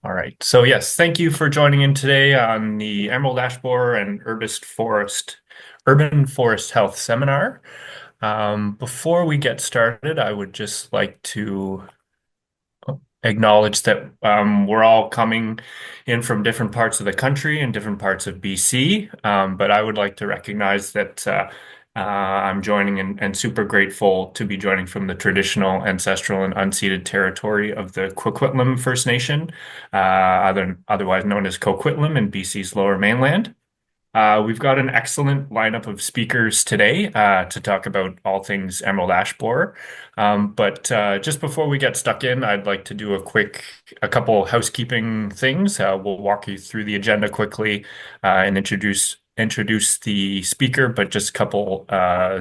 All right. So yes, thank you for joining in today on the Emerald Ash Borer and Urban Forest Health Seminar. Before we get started, I would just like to acknowledge that we're all coming in from different parts of the country and different parts of BC. But I would like to recognize that I'm joining and super grateful to be joining from the traditional, ancestral, and unceded territory of the Coquitlam First Nation, otherwise known as Coquitlam in BC's Lower Mainland. We've got an excellent lineup of speakers today to talk about all things Emerald Ash Borer. But just before we get stuck in, I'd like to do a couple housekeeping things. We'll walk you through the agenda quickly and introduce the speaker, but just a couple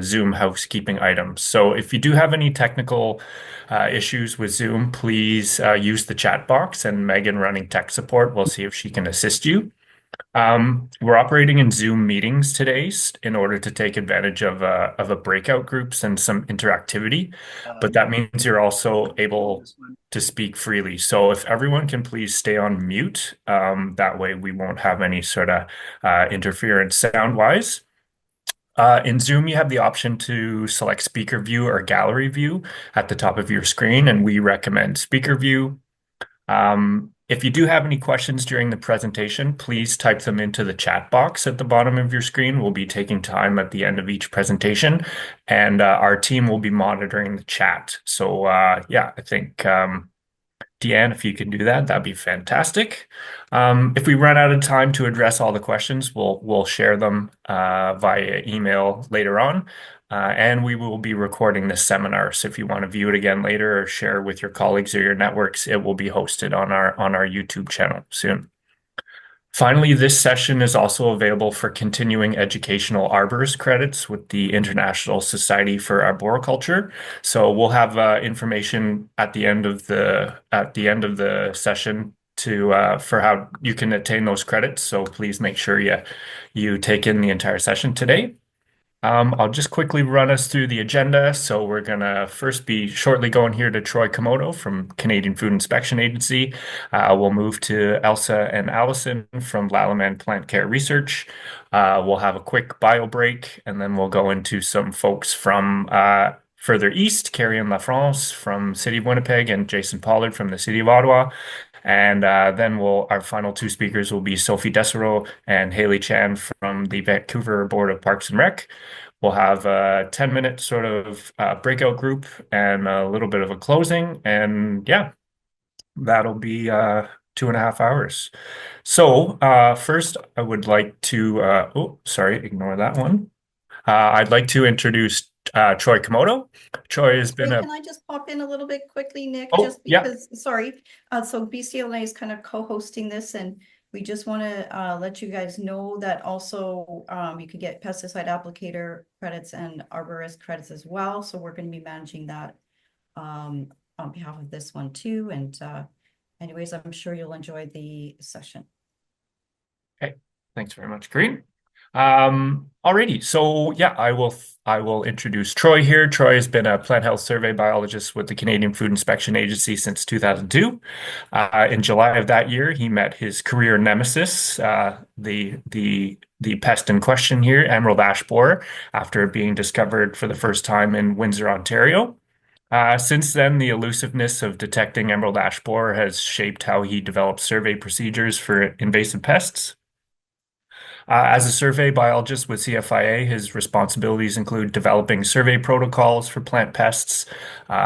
Zoom housekeeping items. So if you do have any technical issues with Zoom, please use the chat box, and Megan, running tech support, will see if she can assist you. We're operating in Zoom meetings today in order to take advantage of a breakout groups and some interactivity, but that means you're also able to speak freely. So if everyone can please stay on mute, that way we won't have any sort of interference sound-wise. In Zoom, you have the option to select speaker view or gallery view at the top of your screen, and we recommend speaker view. If you do have any questions during the presentation, please type them into the chat box at the bottom of your screen. We'll be taking time at the end of each presentation, and our team will be monitoring the chat. So yeah, I think Deanne, if you can do that, that'd be fantastic. If we run out of time to address all the questions, we'll share them via email later on. And we will be recording this seminar. So if you want to view it again later or share with your colleagues or your networks, it will be hosted on our YouTube channel soon. Finally, this session is also available for continuing educational arborist credits with the International Society for Arboriculture. So we'll have information at the end of the session to for how you can attain those credits. So please make sure you take in the entire session today. I'll just quickly run us through the agenda. So we're gonna first be shortly going here to Troy Komodo from Canadian Food Inspection Agency. We'll move to Elsa and Allison from Lallemand Plant Care Research. We'll have a quick bio break, and then we'll go into some folks from further east, Carrie and LaFrance from City of Winnipeg and Jason Pollard from the City of Ottawa. And then our final two speakers will be Sophie Dessereau and Haley Chan from the Vancouver Board of Parks and Rec. We'll have a 10-minute sort of breakout group and a little bit of a closing. And yeah, that'll be 2.5 hours. So first, I would like to, oh, sorry, ignore that one. I'd like to introduce Troy Komodo. Troy has been Hey, a, can I just pop in a little bit quickly, Nick? oh, Just yeah. because, sorry. So BCLA is kind of co-hosting this, and we just want to let you guys know that also you can get pesticide applicator credits and arborist credits as well. So we're going to be managing that on behalf of this one too. And anyways, I'm sure you'll enjoy the session. Okay, thanks very much, Green. Alrighty, so yeah, I will introduce Troy here. Troy has been a plant health survey biologist with the Canadian Food Inspection Agency since 2002. In July of that year, he met his career nemesis, the pest in question here, emerald ash borer, after being discovered for the first time in Windsor, Ontario. Since then, the elusiveness of detecting emerald ash borer has shaped how he developed survey procedures for invasive pests. As a survey biologist with CFIA, his responsibilities include developing survey protocols for plant pests,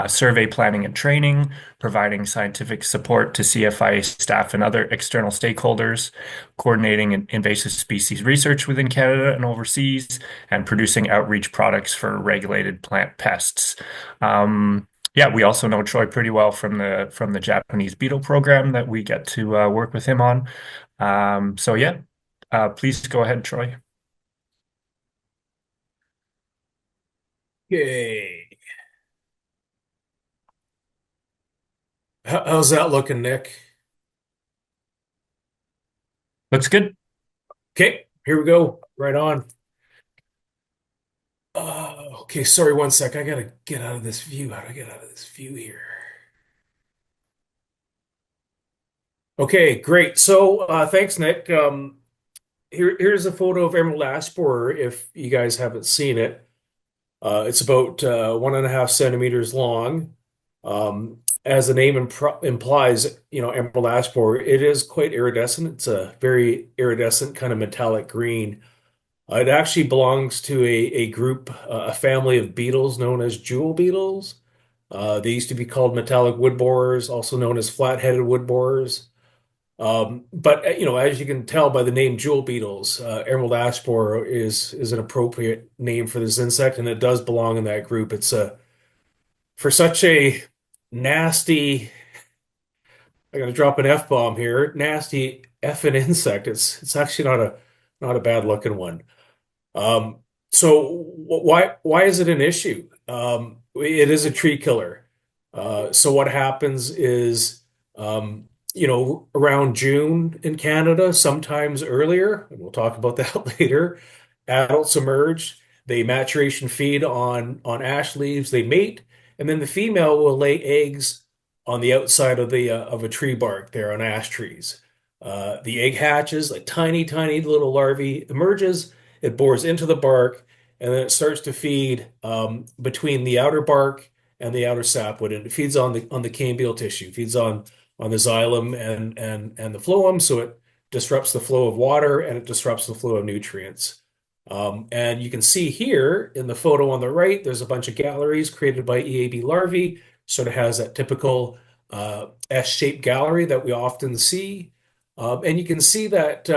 survey planning and training, providing scientific support to CFIA staff and other external stakeholders, coordinating invasive species research within Canada and overseas, and producing outreach products for regulated plant pests. Yeah, we also know Troy pretty well from the Japanese beetle program that we get to work with him on. So yeah, please go ahead, Troy. Okay. How's that looking, Nick? Looks good. Okay, here we go. Right on. Okay, sorry, one sec. I gotta get out of this view. How do I get out of this view here? Okay, great. So, thanks, Nick. Here's a photo of emerald ash borer if you guys haven't seen it. It's about 1.5 centimeters long. As the name implies, emerald ash borer, it is quite iridescent. It's a very iridescent kind of metallic green. It actually belongs to a group, a family of beetles known as jewel beetles. They used to be called metallic wood borers, also known as flat-headed wood borers. But as you can tell by the name jewel beetles, emerald ash borer is an appropriate name for this insect, and it does belong in that group. It's a for such a nasty. I got to drop an F-bomb here. Nasty effing insect. It's actually not a bad looking one. Um, so why is it an issue? It is a tree killer. So what happens is, around June in Canada, sometimes earlier, and we'll talk about that later, adults emerge. They maturation feed on ash leaves. They mate, and then the female will lay eggs on the outside of a tree bark there on ash trees. The egg hatches, a tiny, tiny little larvae emerges. It bores into the bark, and then it starts to feed between the outer bark and the outer sapwood, and it feeds on the cambial tissue, feeds on the xylem and the phloem, so it disrupts the flow of water and it disrupts the flow of nutrients. And you can see here in the photo on the right, there's a bunch of galleries created by EAB larvae. Sort of has that typical S-shaped gallery that we often see. And you can see that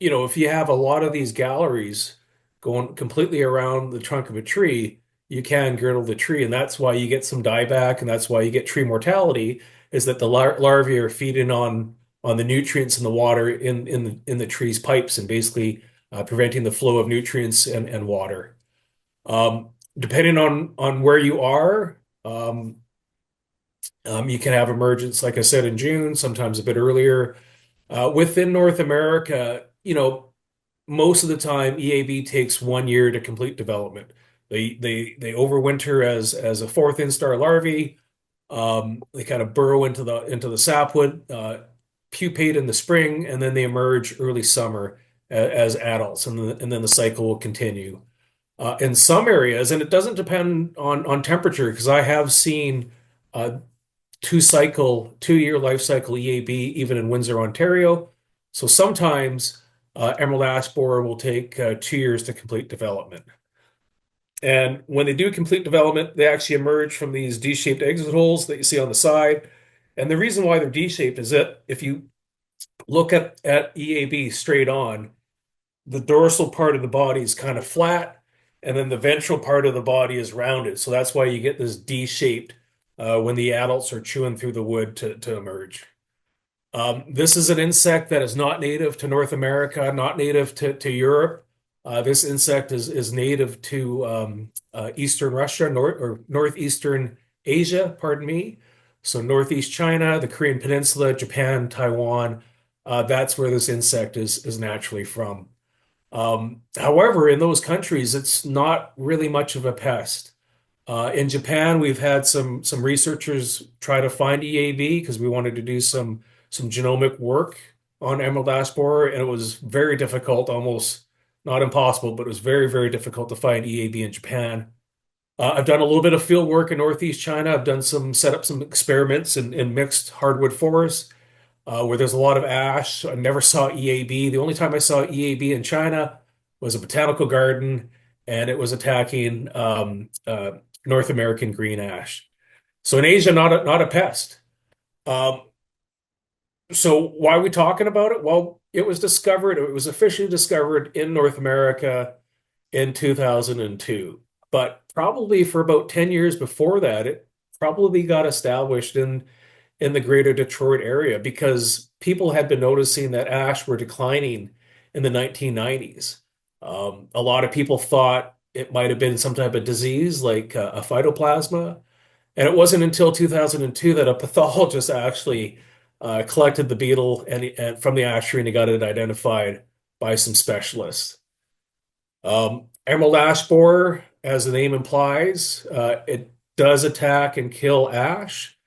if you have a lot of these galleries going completely around the trunk of a tree, you can girdle the tree, and that's why you get some dieback, and that's why you get tree mortality, is that the larvae are feeding on the nutrients in the water in the tree's pipes and basically preventing the flow of nutrients and water. Depending on where you are, you can have emergence, like I said, in June, sometimes a bit earlier. Within North America, most of the time EAB takes 1 year to complete development. They overwinter as a fourth instar larvae. They kind of burrow into the sapwood, pupate in the spring, and then they emerge early summer as adults, and then the cycle will continue. In some areas, and it doesn't depend on temperature, because I have seen uh, 2-year life cycle EAB even in Windsor, Ontario. So sometimes emerald ash borer will take 2 years to complete development. And when they do complete development, they actually emerge from these D-shaped exit holes that you see on the side. And the reason why they're D-shaped is that if you look at EAB straight on, the dorsal part of the body is kind of flat, and then the ventral part of the body is rounded. So that's why you get this D-shaped when the adults are chewing through the wood to emerge. This is an insect that is not native to North America, not native to Europe. This insect is native to Eastern Russia, Northeastern Asia, pardon me. So Northeast China, the Korean Peninsula, Japan, Taiwan. That's where this insect is naturally from. However, in those countries, it's not really much of a pest. In Japan, we've had some researchers try to find EAB because we wanted to do some genomic work on emerald ash borer, and it was very difficult, almost not impossible, but it was very, very difficult to find EAB in Japan. I've done a little bit of field work in Northeast China. I've done set up some experiments in mixed hardwood forests where there's a lot of ash. I never saw EAB. The only time I saw EAB in China was a botanical garden, and it was attacking North American green ash. So in Asia, not a pest. Um, so why are we talking about it? Well, it was officially discovered in North America in 2002. But probably for about 10 years before that, it probably got established in the greater Detroit area because people had been noticing that ash were declining in the 1990s. A lot of people thought it might have been some type of disease like a phytoplasma. And it wasn't until 2002 that a pathologist actually collected the beetle and from the ash tree and he got it identified by some specialists. Emerald ash borer, as the name implies, it does attack and kill ash.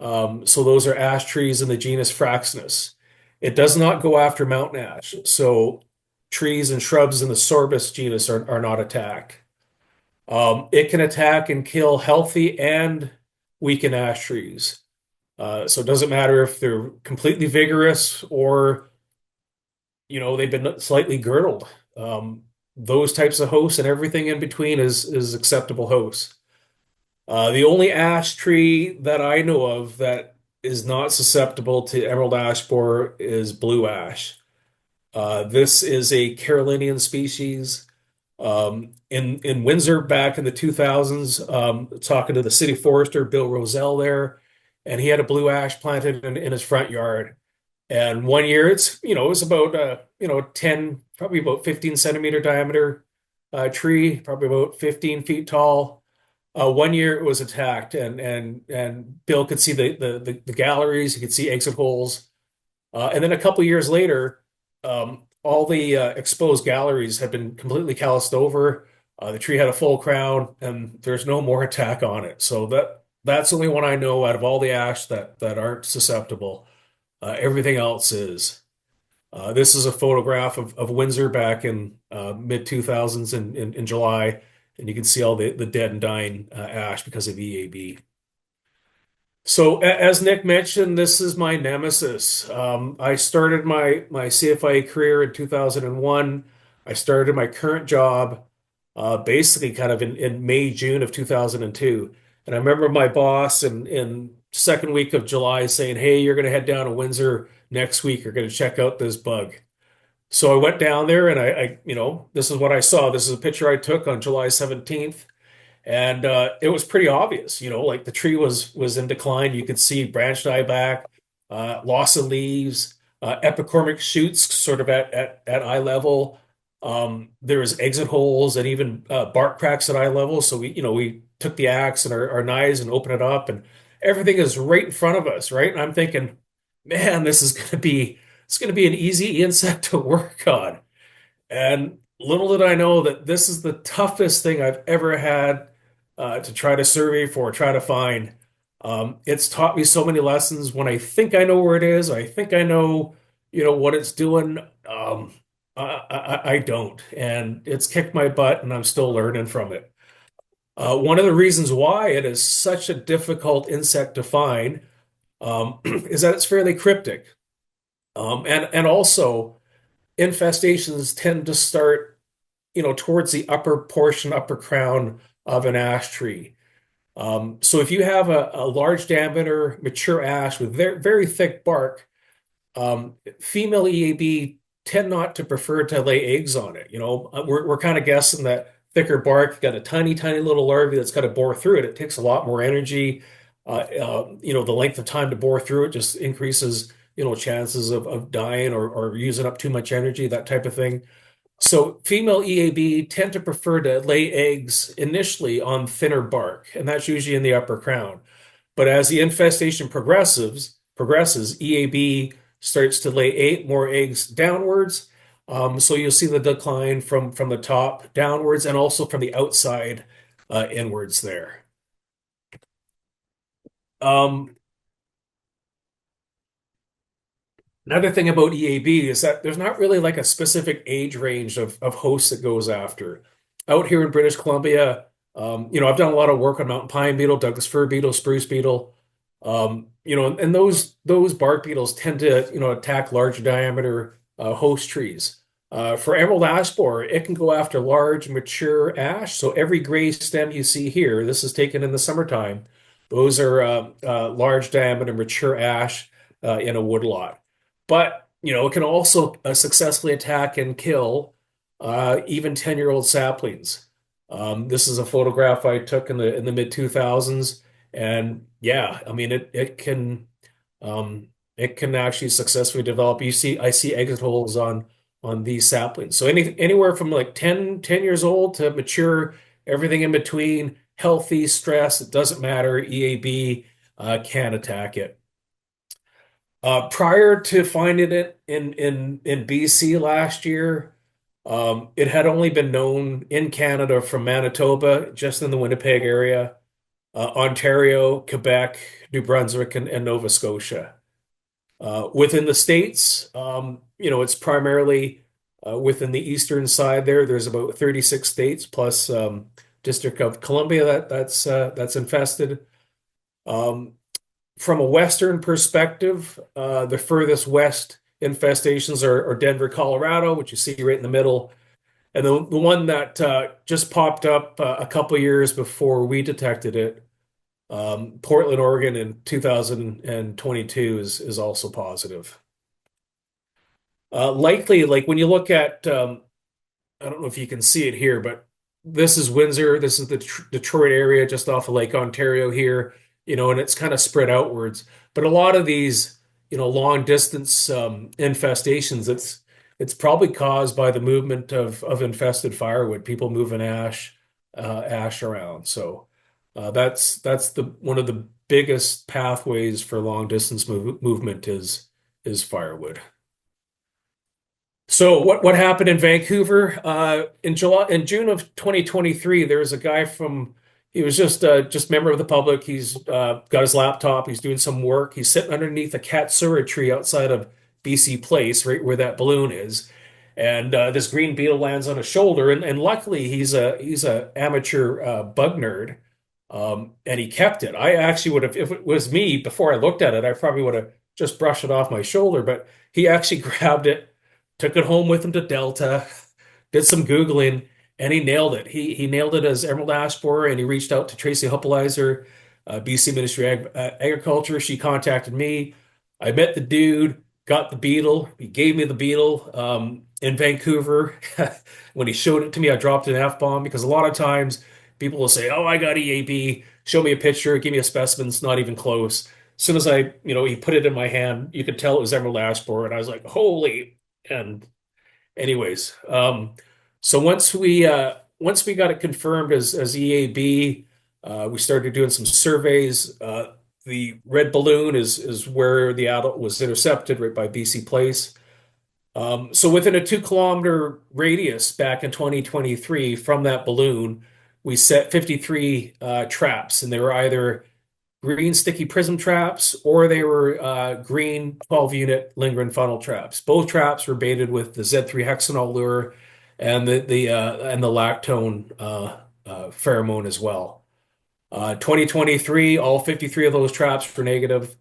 So those are ash trees in the genus Fraxinus. It does not go after mountain ash. So trees and shrubs in the Sorbus genus are not attacked. It can attack and kill healthy and weakened ash trees. So it doesn't matter if they're completely vigorous or, they've been slightly girdled. Those types of hosts and everything in between is acceptable hosts. The only ash tree that I know of that is not susceptible to emerald ash borer is blue ash. This is a Carolinian species. In Windsor back in the 2000s, talking to the city forester, Bill Roselle there, and he had a blue ash planted in his front yard. And one year it was about 10, probably about 15 centimeter diameter tree, probably about 15 feet tall. One year it was attacked, and Bill could see the galleries, he could see exit holes. And then a couple years later, all the exposed galleries had been completely calloused over. The tree had a full crown, and there's no more attack on it. So that's the only one I know out of all the ash that aren't susceptible. Everything else is. This is a photograph of Windsor back in mid 2000s in July, and you can see all the dead and dying ash because of EAB. So, as Nick mentioned, this is my nemesis. I started my CFIA career in 2001. I started my current job basically kind of in May, June of 2002. And I remember my boss in second week of July saying, "Hey, you're going to head down to Windsor next week. You're going to check out this bug." So I went down there and this is what I saw. This is a picture I took on July 17th. And it was pretty obvious, like the tree was in decline. You could see branch dieback, loss of leaves, epicormic shoots sort of at eye level. There was exit holes and even bark cracks at eye level. So we took the axe and our knives and opened it up, and everything is right in front of us, right? And I'm thinking, man, it's gonna be an easy insect to work on. And little did I know that this is the toughest thing I've ever had to try to survey for, try to find. It's taught me so many lessons. When I think I know where it is, I think I know, what it's doing. I don't, and it's kicked my butt, and I'm still learning from it. One of the reasons why it is such a difficult insect to find is that it's fairly cryptic, and also infestations tend to start, towards the upper portion, upper crown of an ash tree. So if you have a large diameter mature ash with very, very thick bark, female EAB tend not to prefer to lay eggs on it. We're kind of guessing that thicker bark got a tiny, tiny little larvae that's got to bore through it. It takes a lot more energy. The length of time to bore through it just increases, chances of dying or using up too much energy, that type of thing. So female EAB tend to prefer to lay eggs initially on thinner bark, and that's usually in the upper crown. But as the infestation progresses, EAB starts to lay eight more eggs downwards. So you'll see the decline from the top downwards and also from the outside inwards there. Another thing about EAB is that there's not really like a specific age range of hosts it goes after. Out here in British Columbia, I've done a lot of work on mountain pine beetle, Douglas fir beetle, spruce beetle. And those bark beetles tend to, attack large diameter host trees. For emerald ash borer, it can go after large mature ash. So every gray stem you see here, this is taken in the summertime. Those are large diameter mature ash in a woodlot. But, it can also successfully attack and kill even 10-year-old saplings. This is a photograph I took in the mid 2000s, and yeah, I mean it can actually successfully develop. I see exit holes on these saplings. So anywhere from like 10 years old to mature, everything in between, healthy, stress, it doesn't matter. EAB can attack it. Prior to finding it in BC last year, it had only been known in Canada from Manitoba, just in the Winnipeg area. Ontario, Quebec, New Brunswick, and Nova Scotia. Within the states, it's primarily within the eastern side there. There's about 36 states plus District of Columbia that's infested. Um, from a western perspective, the furthest west infestations are Denver, Colorado, which you see right in the middle. And the one that just popped up a couple years before we detected it, Portland, Oregon in 2022 is also positive. Likely, like when you look at, I don't know if you can see it here, but this is Windsor. This is the Detroit area just off of Lake Ontario here, and it's kind of spread outwards. But a lot of these, long distance infestations, it's probably caused by the movement of infested firewood, people moving ash around. So that's the one of the biggest pathways for long distance movement is firewood. So what happened in Vancouver in June of 2023? There was a guy he was just member of the public. He's got his laptop. He's doing some work. He's sitting underneath a katsura tree outside of BC Place, right where that balloon is. And this green beetle lands on his shoulder. And luckily he's a amateur bug nerd, and he kept it. I actually would have, if it was me before I looked at it, I probably would have just brushed it off my shoulder. But he actually grabbed it, took it home with him to Delta, did some Googling, and he nailed it. He nailed it as emerald ash borer, and he reached out to Tracy Huppelizer, BC Ministry of Agriculture. She contacted me. I met the dude, got the beetle. He gave me the beetle in Vancouver. When he showed it to me, I dropped an F-bomb because a lot of times people will say, "Oh, I got EAB. Show me a picture. Give me a specimen." It's not even close. As soon as he put it in my hand, you could tell it was emerald ash borer, and I was like, "Holy!" And anyways, so once we got it confirmed as EAB, we started doing some surveys. The red balloon is where the adult was intercepted right by BC Place. So within a 2 kilometer radius back in 2023 from that balloon, we set 53 traps, and they were either green sticky prism traps, or they were green 12-unit lingering funnel traps. Both traps were baited with the Z3 hexanol lure and the lactone pheromone as well. 2023, all 53 of those traps were negative.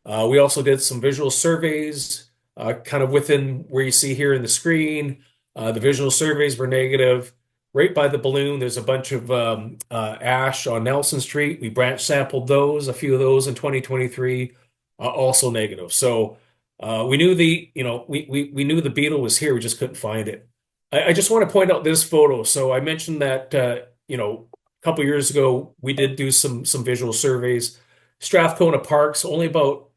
We also did some visual surveys, kind of within where you see here in the screen. The visual surveys were negative. Right by the balloon, there's a bunch of ash on Nelson Street. We branch sampled those, a few of those in 2023, also negative. So we knew we knew the beetle was here. We just couldn't find it. I just want to point out this photo. So I mentioned that a couple years ago we did do some visual surveys. Strathcona Park's only about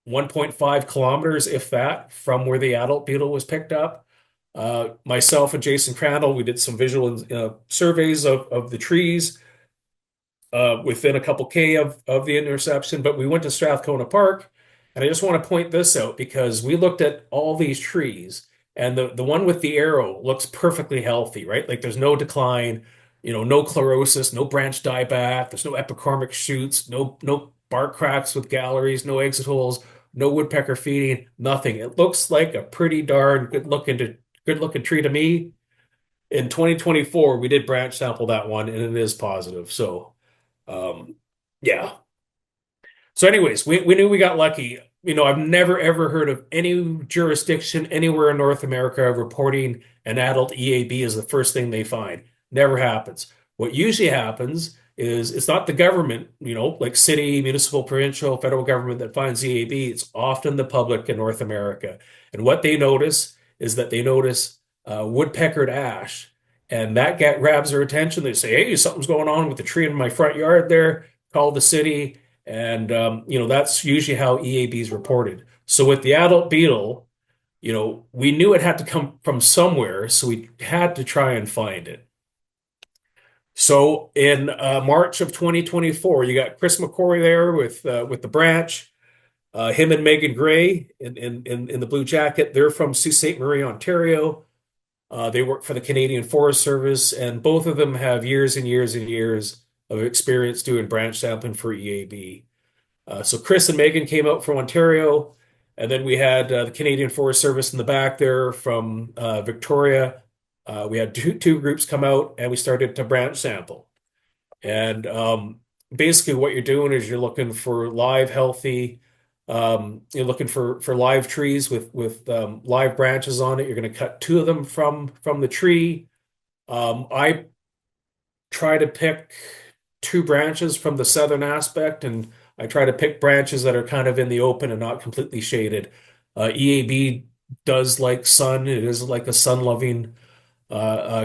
1.5 kilometers, if that, from where the adult beetle was picked up. Myself and Jason Crandall, we did some visual surveys of the trees within a couple K of the interception, but we went to Strathcona Park, and I just want to point this out because we looked at all these trees, and the one with the arrow looks perfectly healthy, right? Like there's no decline, no chlorosis, no branch dieback, there's no epicormic shoots, no bark cracks with galleries, no exit holes, no woodpecker feeding, nothing. It looks like a pretty darn good looking tree to me. In 2024, we did branch sample that one, and it is positive. So, yeah. So, anyways, we knew we got lucky. I've never ever heard of any jurisdiction anywhere in North America reporting an adult EAB as the first thing they find. Never happens. What usually happens is it's not the government, like city, municipal, provincial, federal government that finds EAB. It's often the public in North America. And what they notice is that they notice woodpeckered ash, and that grabs their attention. They say, "Hey, something's going on with the tree in my front yard there." Call the city, and that's usually how EAB is reported. So with the adult beetle, we knew it had to come from somewhere, so we had to try and find it. So in March of 2024, you got Chris McCory there with the branch. Him and Megan Gray in the blue jacket. They're from Sault Ste. Marie, Ontario. They work for the Canadian Forest Service, and both of them have years and years and years of experience doing branch sampling for EAB. So Chris and Megan came out from Ontario, and then we had the Canadian Forest Service in the back there from Victoria. We had two groups come out, and we started to branch sample. And basically, what you're doing is you're looking for live, healthy. You're looking for live trees with live branches on it. You're going to cut two of them from the tree. I try to pick two branches from the southern aspect, and I try to pick branches that are kind of in the open and not completely shaded. EAB does like sun. It is like a sun-loving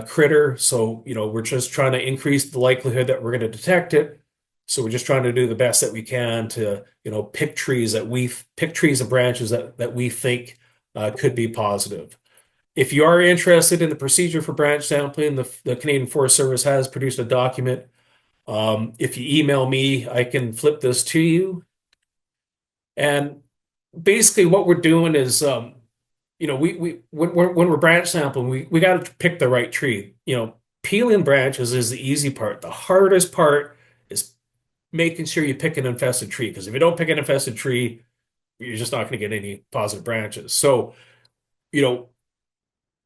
critter. So, we're just trying to increase the likelihood that we're going to detect it. So we're just trying to do the best that we can to, pick trees and branches that we think could be positive. If you are interested in the procedure for branch sampling, the Canadian Forest Service has produced a document. If you email me, I can flip this to you. And basically, what we're doing is, when we're branch sampling, we got to pick the right tree. Peeling branches is the easy part. The hardest part is making sure you pick an infested tree. Because if you don't pick an infested tree, you're just not going to get any positive branches. So, you know,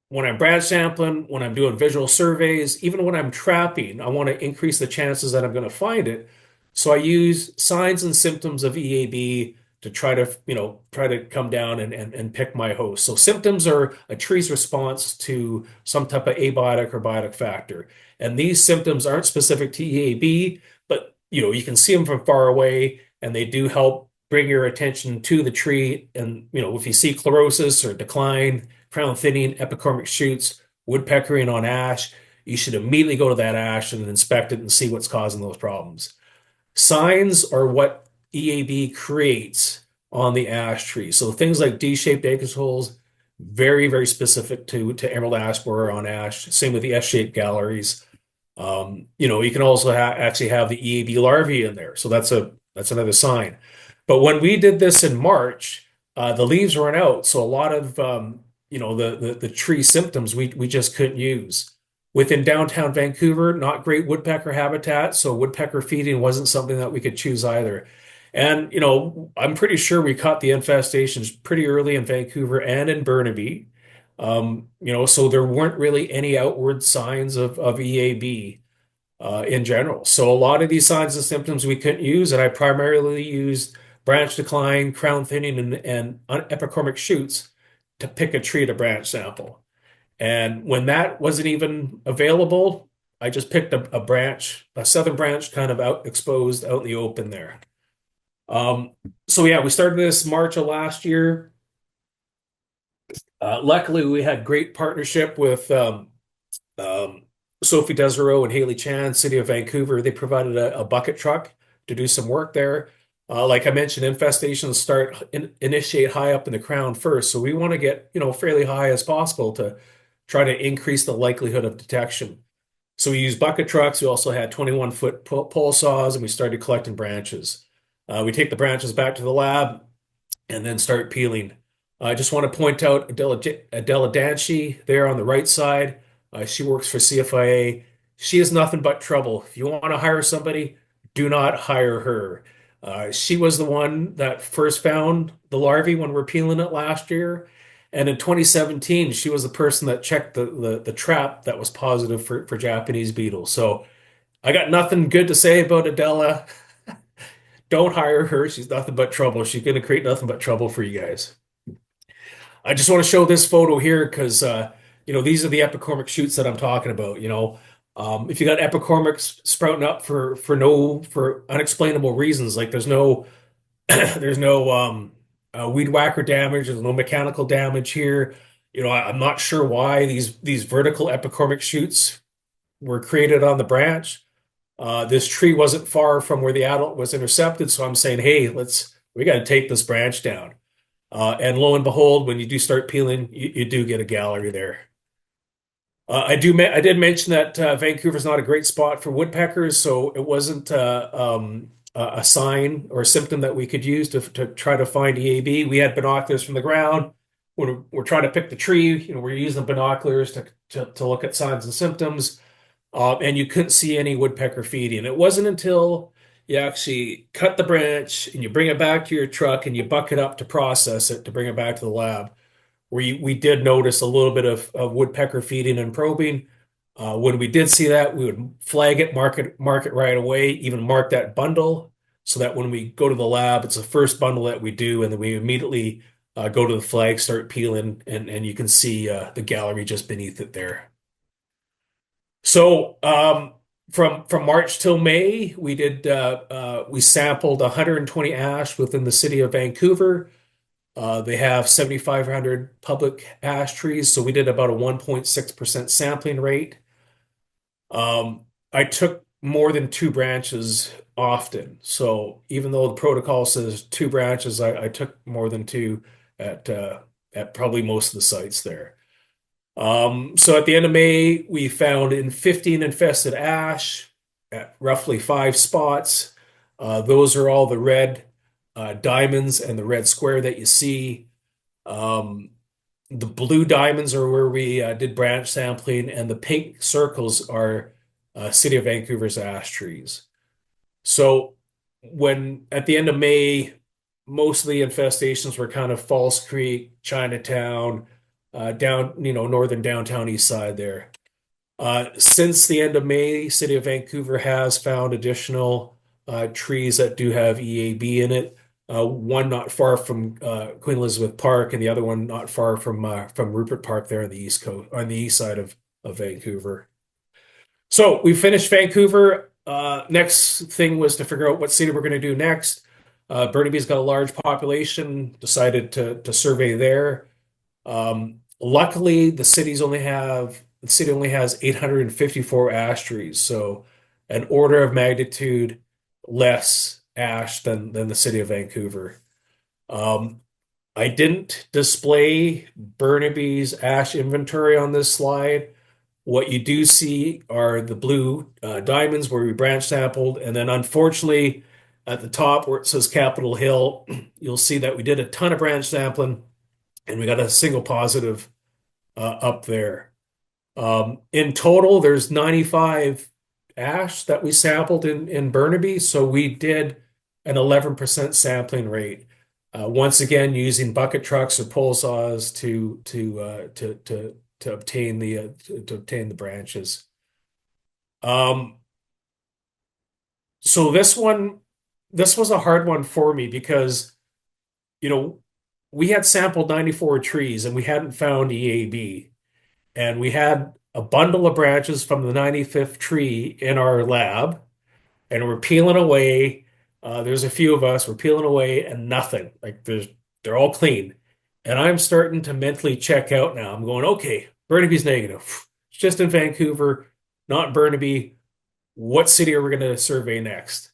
when I'm branch sampling, when I'm doing visual surveys, even when I'm trapping, I want to increase the chances that I'm going to find it. So I use signs and symptoms of EAB to try to come down and pick my host. So symptoms are a tree's response to some type of abiotic or biotic factor. And these symptoms aren't specific to EAB, but you can see them from far away, and they do help bring your attention to the tree. And if you see chlorosis or decline, crown thinning, epicormic shoots, woodpeckering on ash, you should immediately go to that ash and inspect it and see what's causing those problems. Signs are what EAB creates on the ash tree. So things like D-shaped acres holes, very, very specific to emerald ash borer on ash. Same with the S-shaped galleries. You can also actually have the EAB larvae in there. So that's another sign. But when we did this in March, the leaves weren't out. So a lot of the tree symptoms we just couldn't use. Within downtown Vancouver, not great woodpecker habitat, so woodpecker feeding wasn't something that we could choose either. And I'm pretty sure we caught the infestations pretty early in Vancouver and in Burnaby. So there weren't really any outward signs of EAB in general. So a lot of these signs and symptoms we couldn't use, and I primarily used branch decline, crown thinning, and epicormic shoots to pick a tree to branch sample. And when that wasn't even available, I just picked a branch, a southern branch, kind of exposed out in the open there. So yeah, we started this March of last year. Luckily, we had great partnership with Sophie Desereau and Haley Chan, City of Vancouver. They provided a bucket truck to do some work there. Like I mentioned, infestations initiate high up in the crown first, so we want to get fairly high as possible to try to increase the likelihood of detection. So we used bucket trucks. We also had 21-foot pole saws, and we started collecting branches. We take the branches back to the lab and then start peeling. I just want to point out Adela Danchi there on the right side. She works for CFIA. She is nothing but trouble. If you want to hire somebody, do not hire her. She was the one that first found the larvae when we were peeling it last year. And in 2017, she was the person that checked the trap that was positive for Japanese beetles. So I got nothing good to say about Adela. Don't hire her. She's nothing but trouble. She's going to create nothing but trouble for you guys. I just want to show this photo here because these are the epicormic shoots that I'm talking about. If you got epicormics sprouting up for unexplainable reasons, like there's no weed whacker damage, there's no mechanical damage here. I'm not sure why these vertical epicormic shoots were created on the branch. This tree wasn't far from where the adult was intercepted, so I'm saying, hey, we got to take this branch down. And lo and behold, when you do start peeling, you do get a gallery there. I did mention that Vancouver's not a great spot for woodpeckers, so it wasn't a sign or a symptom that we could use to try to find EAB. We had binoculars from the ground. When we're trying to pick the tree, we're using binoculars to look at signs and symptoms. and you couldn't see any woodpecker feeding. It wasn't until you actually cut the branch and you bring it back to your truck and you buck it up to process it to bring it back to the lab, we did notice a little bit of woodpecker feeding and probing. When we did see that, we would flag it, mark it right away, even mark that bundle so that when we go to the lab, it's the first bundle that we do, and then we immediately go to the flag, start peeling, and you can see the gallery just beneath it there. So from March till May, we sampled 120 ash within the city of Vancouver. They have 7,500 public ash trees, so we did about a 1.6% sampling rate. I took more than two branches often. So even though the protocol says two branches, I took more than two at probably most of the sites there. So at the end of May, we found in 15 infested ash at roughly 5 spots. Those are all the red diamonds and the red square that you see. The blue diamonds are where we did branch sampling, and the pink circles are City of Vancouver's ash trees. So when at the end of May, most of the infestations were kind of False Creek, Chinatown, down, northern downtown east side there. Since the end of May, City of Vancouver has found additional trees that do have EAB in it. One not far from Queen Elizabeth Park, and the other one not far from Rupert Park there on the east coast, on the east side of Vancouver. So we finished Vancouver. Next thing was to figure out what city we're going to do next. Burnaby's got a large population, decided to survey there. Luckily, the city only has 854 ash trees, so an order of magnitude less ash than the city of Vancouver. I didn't display Burnaby's ash inventory on this slide. What you do see are the blue diamonds where we branch sampled, and then unfortunately at the top where it says Capitol Hill, you'll see that we did a ton of branch sampling and we got a single positive up there. In total, there's 95 ash that we sampled in Burnaby, so we did an 11% sampling rate. Once again, using bucket trucks or pole saws to obtain the branches. So this was a hard one for me because we had sampled 94 trees and we hadn't found EAB. And we had a bundle of branches from the 95th tree in our lab, and we're peeling away. There's a few of us, we're peeling away, and nothing. Like they're all clean. And I'm starting to mentally check out now. I'm going, okay, Burnaby's negative. It's just in Vancouver, not Burnaby. What city are we going to survey next?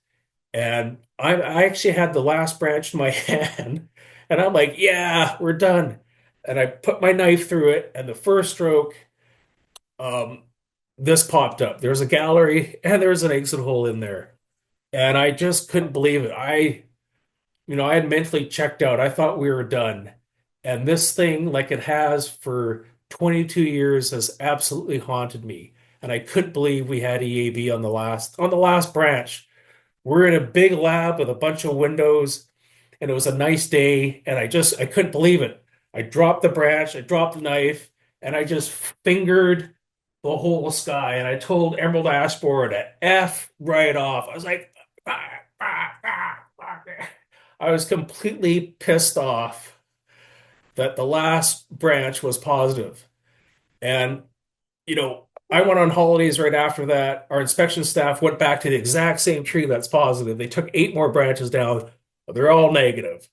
And I actually had the last branch in my hand, and I'm like, yeah, we're done. And I put my knife through it, and the first stroke, this popped up. There's a gallery, and there's an exit hole in there. And I just couldn't believe it. I had mentally checked out. I thought we were done. And this thing, like it has for 22 years, has absolutely haunted me. And I couldn't believe we had EAB on the last branch. We're in a big lab with a bunch of windows, and it was a nice day, and I couldn't believe it. I dropped the branch, I dropped the knife, and I just fingered the whole sky. And I told Emerald Ash Borer to F right off. I was like, "Ah, ah, ah, ah." I was completely pissed off that the last branch was positive. And, I went on holidays right after that. Our inspection staff went back to the exact same tree that's positive. They took 8 more branches down. They're all negative.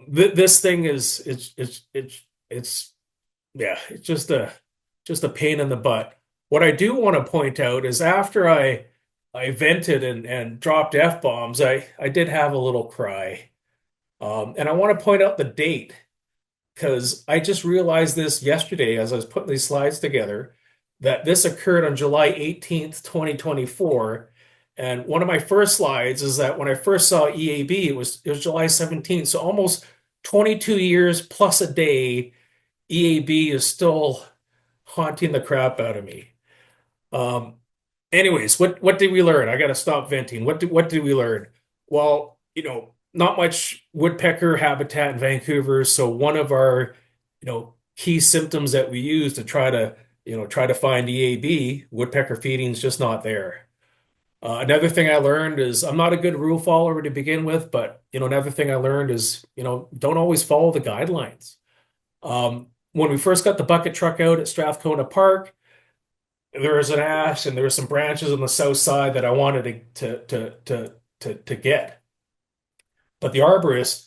This thing it's yeah, it's just a pain in the butt. What I do want to point out is after I vented and dropped F-bombs, I did have a little cry. And I want to point out the date because I just realized this yesterday as I was putting these slides together that this occurred on July 18th, 2024. And one of my first slides is that when I first saw EAB, it was July 17th. So almost 22 years plus a day, EAB is still haunting the crap out of me. Um, Anyways, what did we learn? I got to stop venting. What did we learn? Well, not much woodpecker habitat in Vancouver. So one of our, key symptoms that we use to try to find EAB, woodpecker feeding is just not there. Another thing I learned is I'm not a good rule follower to begin with, but another thing I learned is, don't always follow the guidelines. When we first got the bucket truck out at Strathcona Park, there was an ash and there were some branches on the south side that I wanted to get. But the arborist,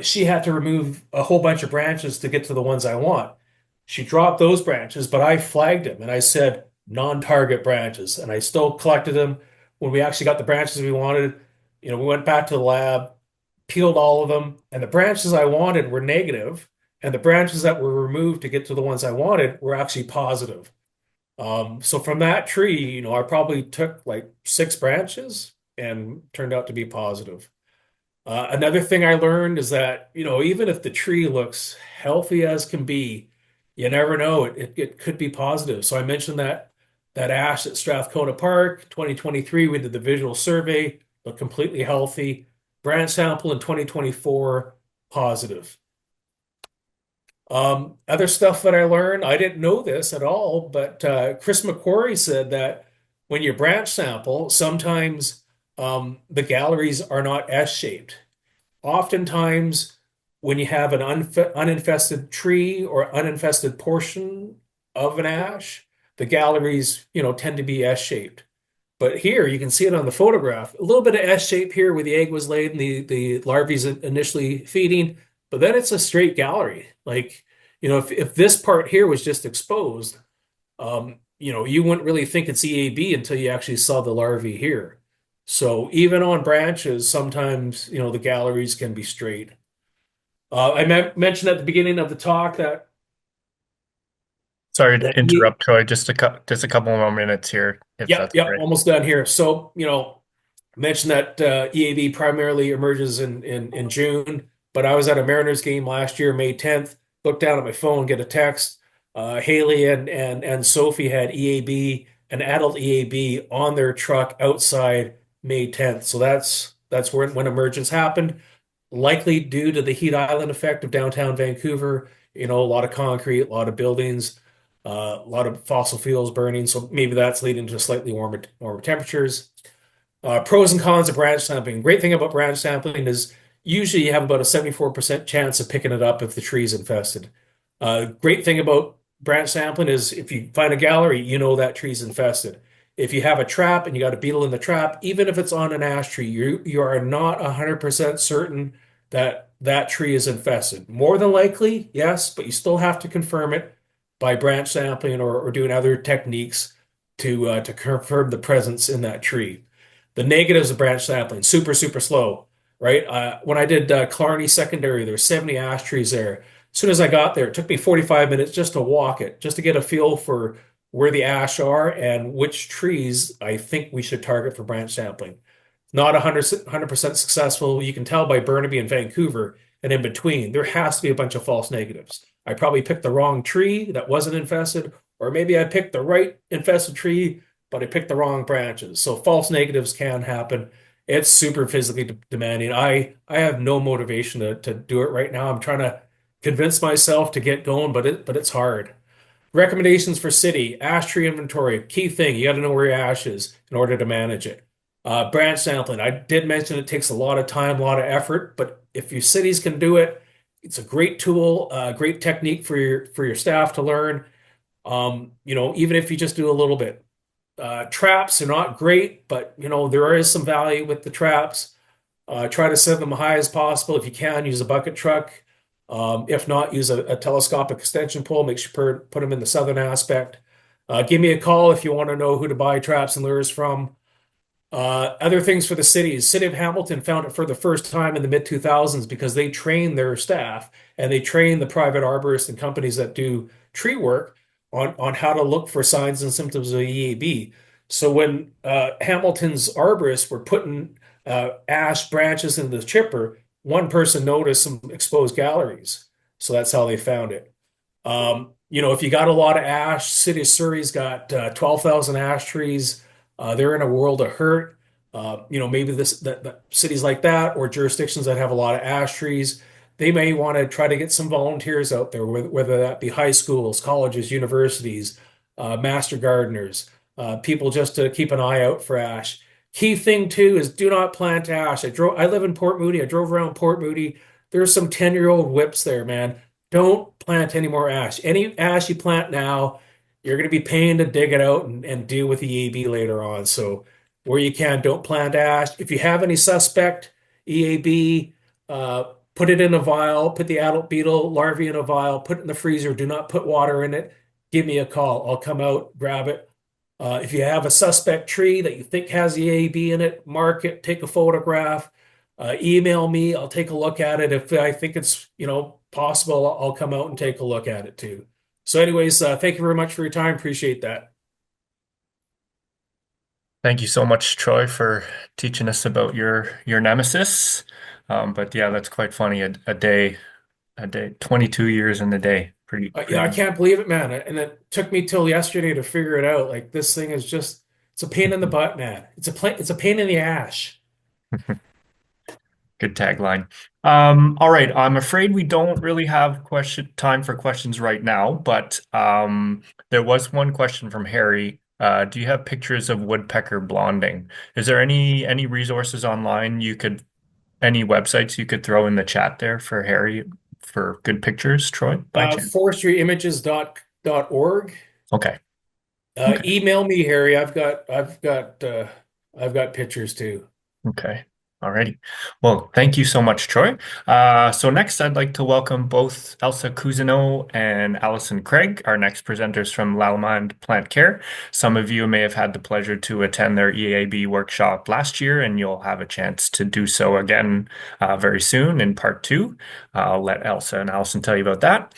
she had to remove a whole bunch of branches to get to the ones I want. She dropped those branches, but I flagged them and I said non-target branches, and I still collected them. When we actually got the branches we wanted, we went back to the lab, peeled all of them, and the branches I wanted were negative, and the branches that were removed to get to the ones I wanted were actually positive. So from that tree, I probably took like 6 branches and turned out to be positive. Another thing I learned is that, even if the tree looks healthy as can be, you never know. It could be positive. So I mentioned that ash at Strathcona Park, 2023, we did the visual survey, looked completely healthy. Branch sample in 2024, positive. Other stuff that I learned, I didn't know this at all, but Chris McQuarrie said that when you branch sample, sometimes the galleries are not S-shaped. Oftentimes, when you have an uninfested tree or uninfested portion of an ash, the galleries, tend to be S-shaped. But here you can see it on the photograph. A little bit of S shape here where the egg was laid and the larvae's initially feeding, but then it's a straight gallery. Like, if this part here was just exposed, you wouldn't really think it's EAB until you actually saw the larvae here. So even on branches, sometimes, the galleries can be straight. I mentioned at the beginning of the talk that Sorry to that interrupt, Troy. Just a couple more minutes here, if Yep, that's all yep, right. almost done here. So, mentioned that EAB primarily emerges in June, but I was at a Mariners game last year, May 10th, looked down at my phone, get a text. Haley and Sophie had EAB, an adult EAB on their truck outside May 10th. So that's when emergence happened, likely due to the heat island effect of downtown Vancouver. A lot of concrete, a lot of buildings, a lot of fossil fuels burning. So maybe that's leading to slightly warmer temperatures. Pros and cons of branch sampling. Great thing about branch sampling is usually you have about a 74% chance of picking it up if the tree is infested. Great thing about branch sampling is if you find a gallery, you know that tree's infested. If you have a trap and you got a beetle in the trap, even if it's on an ash tree, you are not 100% certain that that tree is infested. More than likely, yes, but you still have to confirm it by branch sampling or doing other techniques to confirm the presence in that tree. The negatives of branch sampling, super, super slow, right? When I did Clarny Secondary, there were 70 ash trees there. As soon as I got there, it took me 45 minutes just to walk it, just to get a feel for where the ash are and which trees I think we should target for branch sampling. Not 100% successful. You can tell by Burnaby and Vancouver, and in between, there has to be a bunch of false negatives. I probably picked the wrong tree that wasn't infested, or maybe I picked the right infested tree, but I picked the wrong branches. So false negatives can happen. It's super physically demanding. I have no motivation to do it right now. I'm trying to convince myself to get going, but it's hard. Recommendations for city, ash tree inventory, key thing, you got to know where your ash is in order to manage it. Branch sampling, I did mention it takes a lot of time, a lot of effort, but if your cities can do it, it's a great tool, great technique for your staff to learn. Even if you just do a little bit. Traps are not great, but there is some value with the traps. Try to set them high as possible. If you can, use a bucket truck. If not, use a telescopic extension pole. Make sure put them in the southern aspect. Give me a call if you want to know who to buy traps and lures from. Other things for the cities. City of Hamilton found it for the first time in the mid 2000s because they trained their staff and they trained the private arborists and companies that do tree work on how to look for signs and symptoms of EAB. So when Hamilton's arborists were putting ash branches into the chipper, one person noticed some exposed galleries. So that's how they found it. If you got a lot of ash, City of Surrey's got 12,000 ash trees. They're in a world of hurt. Maybe that cities like that or jurisdictions that have a lot of ash trees, they may want to try to get some volunteers out there, whether that be high schools, colleges, universities, master gardeners, people just to keep an eye out for ash. Key thing too is do not plant ash. I live in Port Moody. I drove around Port Moody. There's some 10-year-old whips there, man. Don't plant any more ash. Any ash you plant now, you're going to be paying to dig it out and deal with the EAB later on. So where you can, don't plant ash. If you have any suspect EAB, put it in a vial, put the adult beetle larvae in a vial, put it in the freezer. Do not put water in it. Give me a call. I'll come out, grab it. If you have a suspect tree that you think has EAB in it, mark it, take a photograph, email me. I'll take a look at it. If I think it's, possible, I'll come out and take a look at it too. So anyways, thank you very much for your time. Appreciate that. Thank you so much, Troy, for teaching us about your nemesis. But yeah, that's quite funny. A day, 22 years in a day. Yeah, I Pretty. can't believe it, man. And it took me till yesterday to figure it out. Like this thing is just, it's a pain in the butt, man. It's a pain in the ash. Good tagline. All right. I'm afraid we don't really have time for questions right now, but there was one question from Harry. Do you have pictures of woodpecker blonding? Is there any resources online any websites you could throw in the chat there for Harry for good pictures, Troy, by chance? ForestryImages.org. Okay. Okay. Email me, Harry. I've got pictures too. Okay. Alrighty. Well, thank you so much, Troy. So next, I'd like to welcome both Elsa Cousineau and Alison Craig, our next presenters from Lallemand Plant Care. Some of you may have had the pleasure to attend their EAB workshop last year, and you'll have a chance to do so again very soon in part two. I'll let Elsa and Alison tell you about that.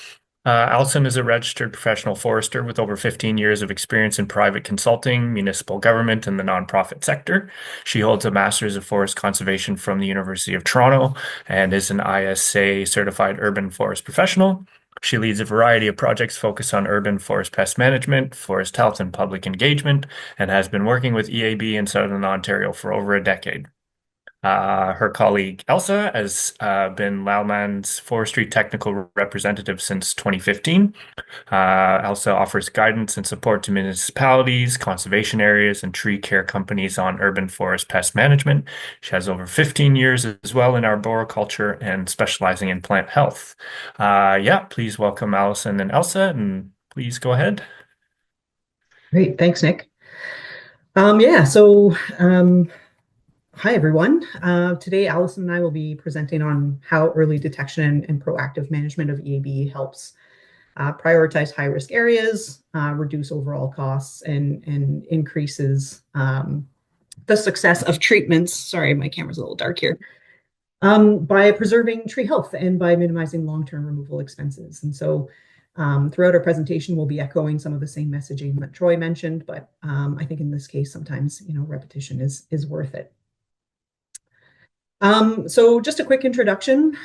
Alison is a registered professional forester with over 15 years of experience in private consulting, municipal government, and the nonprofit sector. She holds a Master's of Forest Conservation from the University of Toronto and is an ISA certified urban forest professional. She leads a variety of projects focused on urban forest pest management, forest health, and public engagement, and has been working with EAB in Southern Ontario for over a decade. Her colleague Elsa has been Lallmand's forestry technical representative since 2015. Elsa offers guidance and support to municipalities, conservation areas, and tree care companies on urban forest pest management. She has over 15 years as well in arboriculture and specializing in plant health. Yeah, please welcome Allison and Elsa, and please go ahead. Great, thanks, Nick. Hi, everyone. Today, Allison and I will be presenting on how early detection and proactive management of EAB helps prioritize high-risk areas, reduce overall costs, and increases the success of treatments. Sorry, my camera's a little dark here. By preserving tree health and by minimizing long-term removal expenses. And so throughout our presentation, we'll be echoing some of the same messaging that Troy mentioned, but I think in this case, sometimes, repetition is worth it. So just a quick introduction.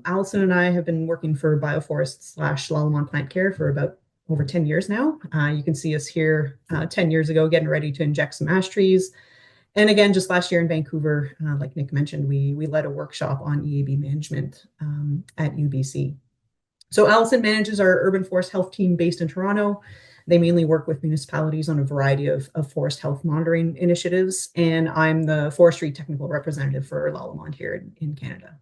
Allison and I have been working for Bioforest/Lallemand Plant Care for about over 10 years now. You can see us here 10 years ago getting ready to inject some ash trees. And again, just last year in Vancouver, like Nick mentioned, we led a workshop on EAB management at UBC. So Allison manages our urban forest health team based in Toronto. They mainly work with municipalities on a variety of forest health monitoring initiatives, and I'm the forestry technical representative for Lallemand here in Canada.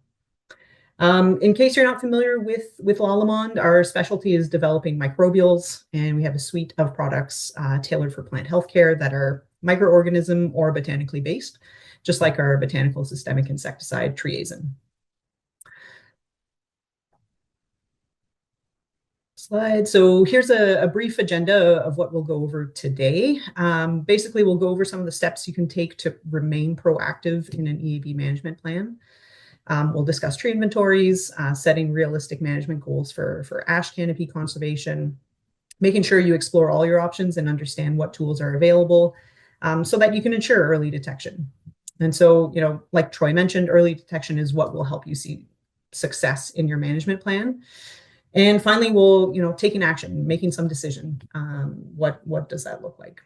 In case you're not familiar with Lallemand, our specialty is developing microbials, and we have a suite of products tailored for plant health care that are microorganism or botanically based, just like our botanical systemic insecticide triazine. Slide. So here's a brief agenda of what we'll go over today. Basically, we'll go over some of the steps you can take to remain proactive in an EAB management plan. We'll discuss tree inventories, setting realistic management goals for ash canopy conservation, making sure you explore all your options and understand what tools are available so that you can ensure early detection. And so, like Troy mentioned, early detection is what will help you see success in your management plan. And finally, we'll, taking action, making some decision. What does that look like?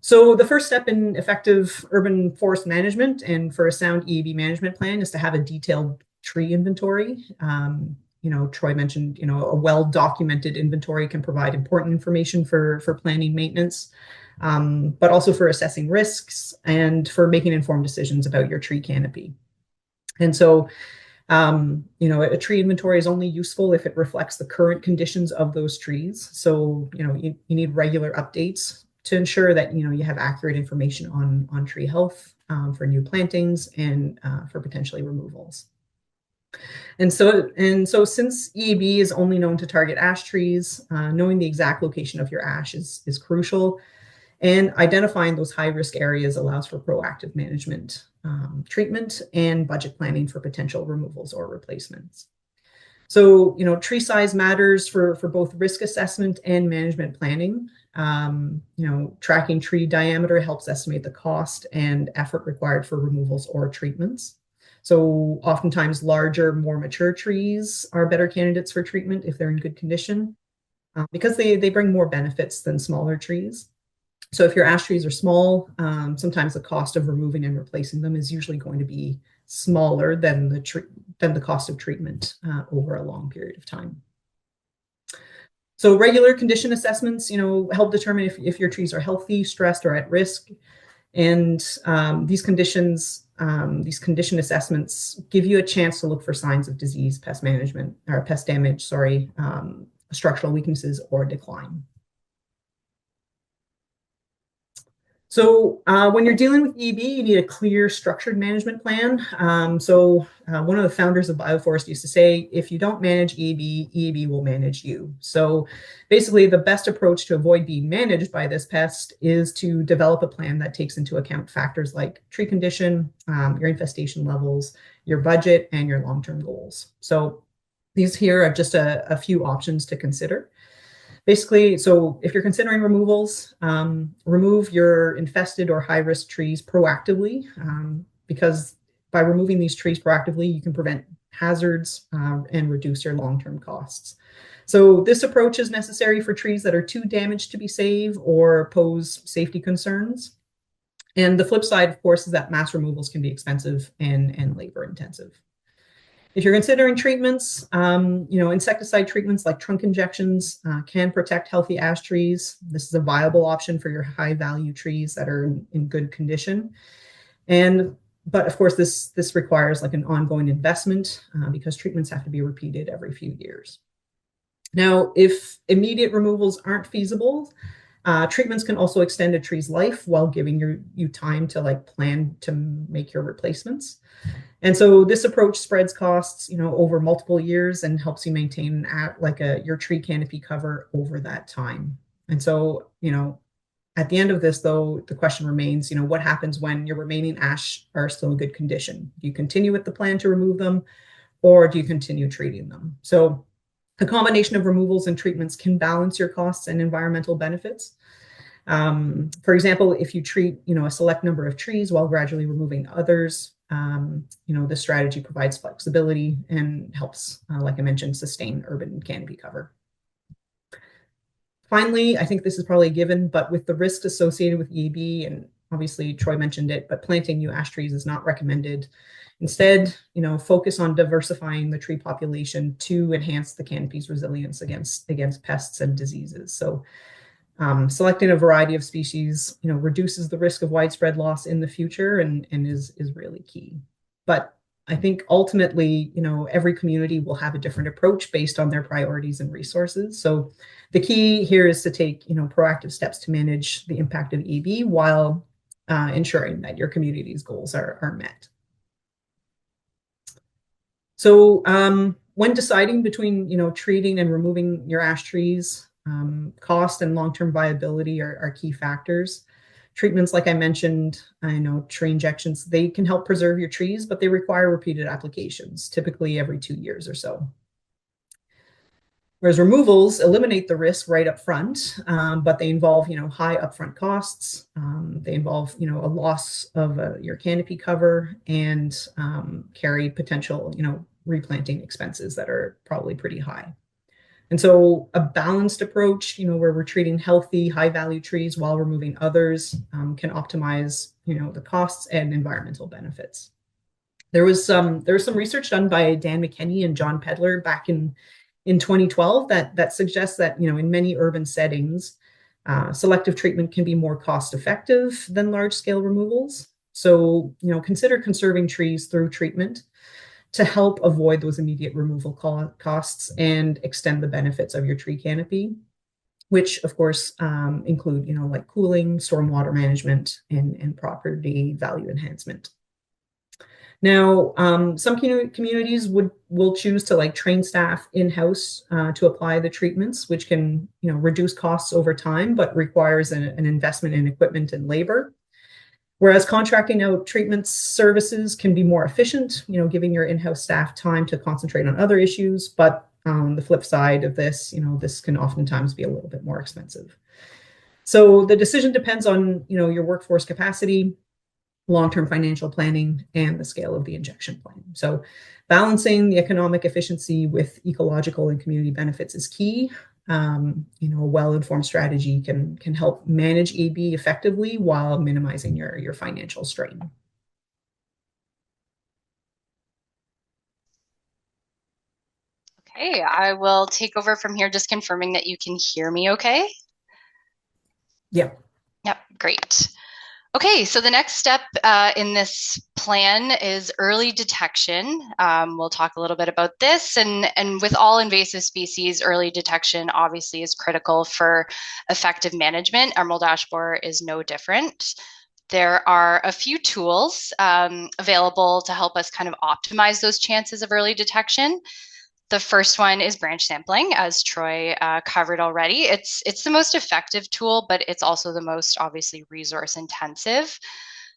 So the first step in effective urban forest management and for a sound EAB management plan is to have a detailed tree inventory. Troy mentioned, a well-documented inventory can provide important information for planning maintenance, but also for assessing risks and for making informed decisions about your tree canopy. And so, a tree inventory is only useful if it reflects the current conditions of those trees. So, you need regular updates to ensure that, you have accurate information on tree health for new plantings and for potentially removals. And so since EAB is only known to target ash trees, knowing the exact location of your ash is crucial. And identifying those high-risk areas allows for proactive management, treatment, and budget planning for potential removals or replacements. So, tree size matters for both risk assessment and management planning. Tracking tree diameter helps estimate the cost and effort required for removals or treatments. So oftentimes larger, more mature trees are better candidates for treatment if they're in good condition, because they bring more benefits than smaller trees. So if your ash trees are small, sometimes the cost of removing and replacing them is usually going to be smaller than the cost of treatment over a long period of time. So regular condition assessments, help determine if your trees are healthy, stressed, or at risk. And these condition assessments give you a chance to look for signs of disease, pest damage, structural weaknesses, or decline. So when you're dealing with EAB, you need a clear, structured management plan. One of the founders of Bioforest used to say, if you don't manage EAB, EAB will manage you. So basically, the best approach to avoid being managed by this pest is to develop a plan that takes into account factors like tree condition, your infestation levels, your budget, and your long-term goals. So these here are just a few options to consider. Basically, so if you're considering removals, remove your infested or high-risk trees proactively, because by removing these trees proactively, you can prevent hazards and reduce your long-term costs. So this approach is necessary for trees that are too damaged to be saved or pose safety concerns. And the flip side, of course, is that mass removals can be expensive and labor-intensive. If you're considering treatments, insecticide treatments like trunk injections can protect healthy ash trees. This is a viable option for your high-value trees that are in good condition. But of course, this requires like an ongoing investment because treatments have to be repeated every few years. Now, if immediate removals aren't feasible, treatments can also extend a tree's life while giving you time to plan to make your replacements. And so this approach spreads costs, over multiple years and helps you maintain your tree canopy cover over that time. And so, at the end of this, though, the question remains, what happens when your remaining ash are still in good condition? Do you continue with the plan to remove them, or do you continue treating them? So a combination of removals and treatments can balance your costs and environmental benefits. For example, if you treat, a select number of trees while gradually removing others, this strategy provides flexibility and helps, like I mentioned, sustain urban canopy cover. Finally, I think this is probably a given, but with the risks associated with EAB, and obviously Troy mentioned it, but planting new ash trees is not recommended. Instead, focus on diversifying the tree population to enhance the canopy's resilience against pests and diseases. So selecting a variety of species, reduces the risk of widespread loss in the future and is really key. But I think ultimately, every community will have a different approach based on their priorities and resources. So the key here is to take, proactive steps to manage the impact of EAB while ensuring that your community's goals are met. So when deciding between, treating and removing your ash trees, cost and long-term viability are key factors. Treatments, like I mentioned, tree injections, they can help preserve your trees, but they require repeated applications, typically every 2 years or so. Whereas removals eliminate the risk right up front, but they involve, high upfront costs. They involve, a loss of your canopy cover and carry potential, replanting expenses that are probably pretty high. And so a balanced approach, where we're treating healthy, high value trees while removing others, can optimize, the costs and environmental benefits. There was some research done by Dan McKenney and John Pedler back in 2012 that suggests that, in many urban settings, selective treatment can be more cost effective than large scale removals. So, consider conserving trees through treatment to help avoid those immediate removal costs and extend the benefits of your tree canopy, which of course include, like cooling, stormwater management, and property value enhancement. Now, some communities will choose to like train staff in-house to apply the treatments, which can, reduce costs over time, but requires an investment in equipment and labor. Whereas contracting out treatment services can be more efficient, giving your in-house staff time to concentrate on other issues. But on the flip side of this, this can oftentimes be a little bit more expensive. So the decision depends on, your workforce capacity, long-term financial planning, and the scale of the injection plan. So balancing the economic efficiency with ecological and community benefits is key. A well-informed strategy can help manage EAB effectively while minimizing your financial strain. Okay, I will take over from here, just confirming that you can hear me okay. Yep. Yep, great. Okay, so the next step in this plan is early detection. We'll talk a little bit about this, and with all invasive species, early detection obviously is critical for effective management. Emerald ash borer is no different. There are a few tools available to help us kind of optimize those chances of early detection. The first one is branch sampling, as Troy covered already. It's the most effective tool, but it's also the most obviously resource intensive.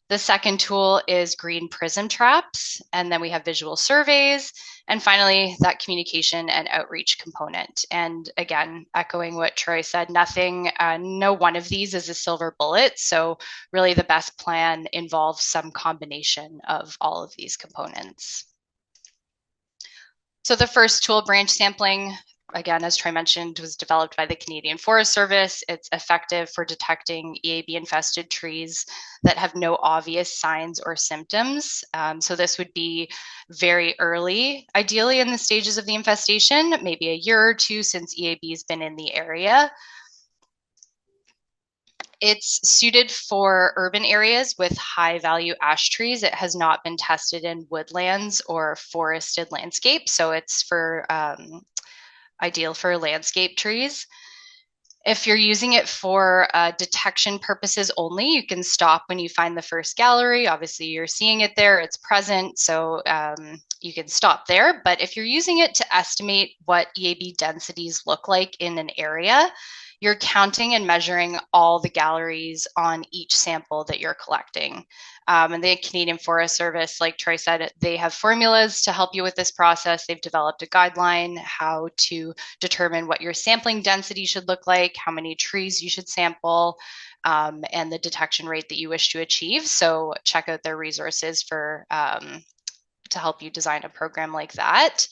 The second tool is green prism traps, and then we have visual surveys, and finally that communication and outreach component. And again, echoing what Troy said, no one of these is a silver bullet. So really the best plan involves some combination of all of these components. So the first tool, branch sampling, again, as Troy mentioned, was developed by the Canadian Forest Service. It's effective for detecting EAB-infested trees that have no obvious signs or symptoms. So this would be very early, ideally in the stages of the infestation, maybe a year or two since EAB has been in the area. It's suited for urban areas with high value ash trees. It has not been tested in woodlands or forested landscapes, so it's for ideal for landscape trees. If you're using it for detection purposes only, you can stop when you find the first gallery. Obviously, you're seeing it there, it's present, so you can stop there. But if you're using it to estimate what EAB densities look like in an area, you're counting and measuring all the galleries on each sample that you're collecting. And the Canadian Forest Service, like Troy said, they have formulas to help you with this process. They've developed a guideline how to determine what your sampling density should look like, how many trees you should sample, and the detection rate that you wish to achieve. So check out their resources for to help you design a program like that.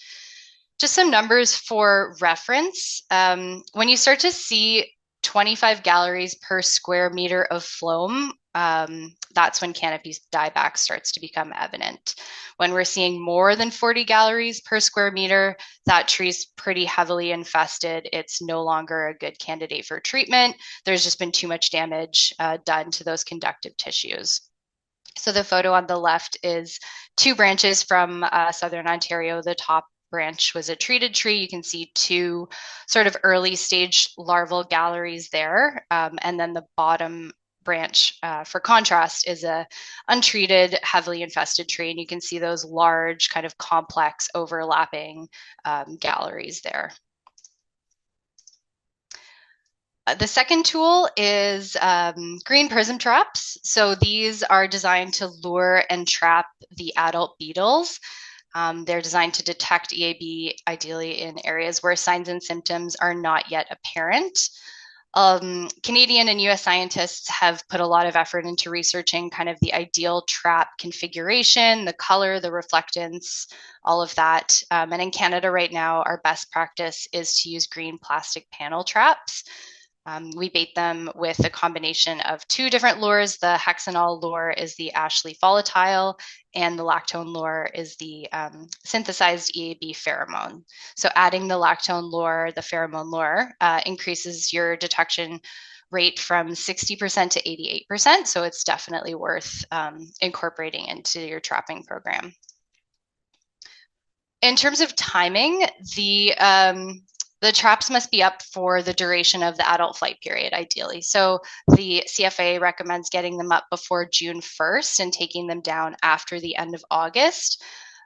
Just some numbers for reference. When you start to see 25 galleries per square meter of phloem, that's when canopies dieback starts to become evident. When we're seeing more than 40 galleries per square meter, that tree's pretty heavily infested. It's no longer a good candidate for treatment. There's just been too much damage done to those conductive tissues. So the photo on the left is two branches from Southern Ontario. The top branch was a treated tree. You can see two sort of early stage larval galleries there. And then the bottom branch, for contrast, is a untreated, heavily infested tree. And you can see those large kind of complex overlapping galleries there. The second tool is green prism traps. So these are designed to lure and trap the adult beetles. They're designed to detect EAB ideally in areas where signs and symptoms are not yet apparent. Canadian and US scientists have put a lot of effort into researching kind of the ideal trap configuration, the color, the reflectance, all of that. And in Canada right now, our best practice is to use green plastic panel traps. We bait them with a combination of two different lures. The hexanol lure is the ash leaf volatile, and the lactone lure is the synthesized EAB pheromone. So adding the lactone lure, the pheromone lure, increases your detection rate from 60% to 88%. So it's definitely worth incorporating into your trapping program. In terms of timing, the traps must be up for the duration of the adult flight period, ideally. So the CFIA recommends getting them up before June 1st and taking them down after the end of August.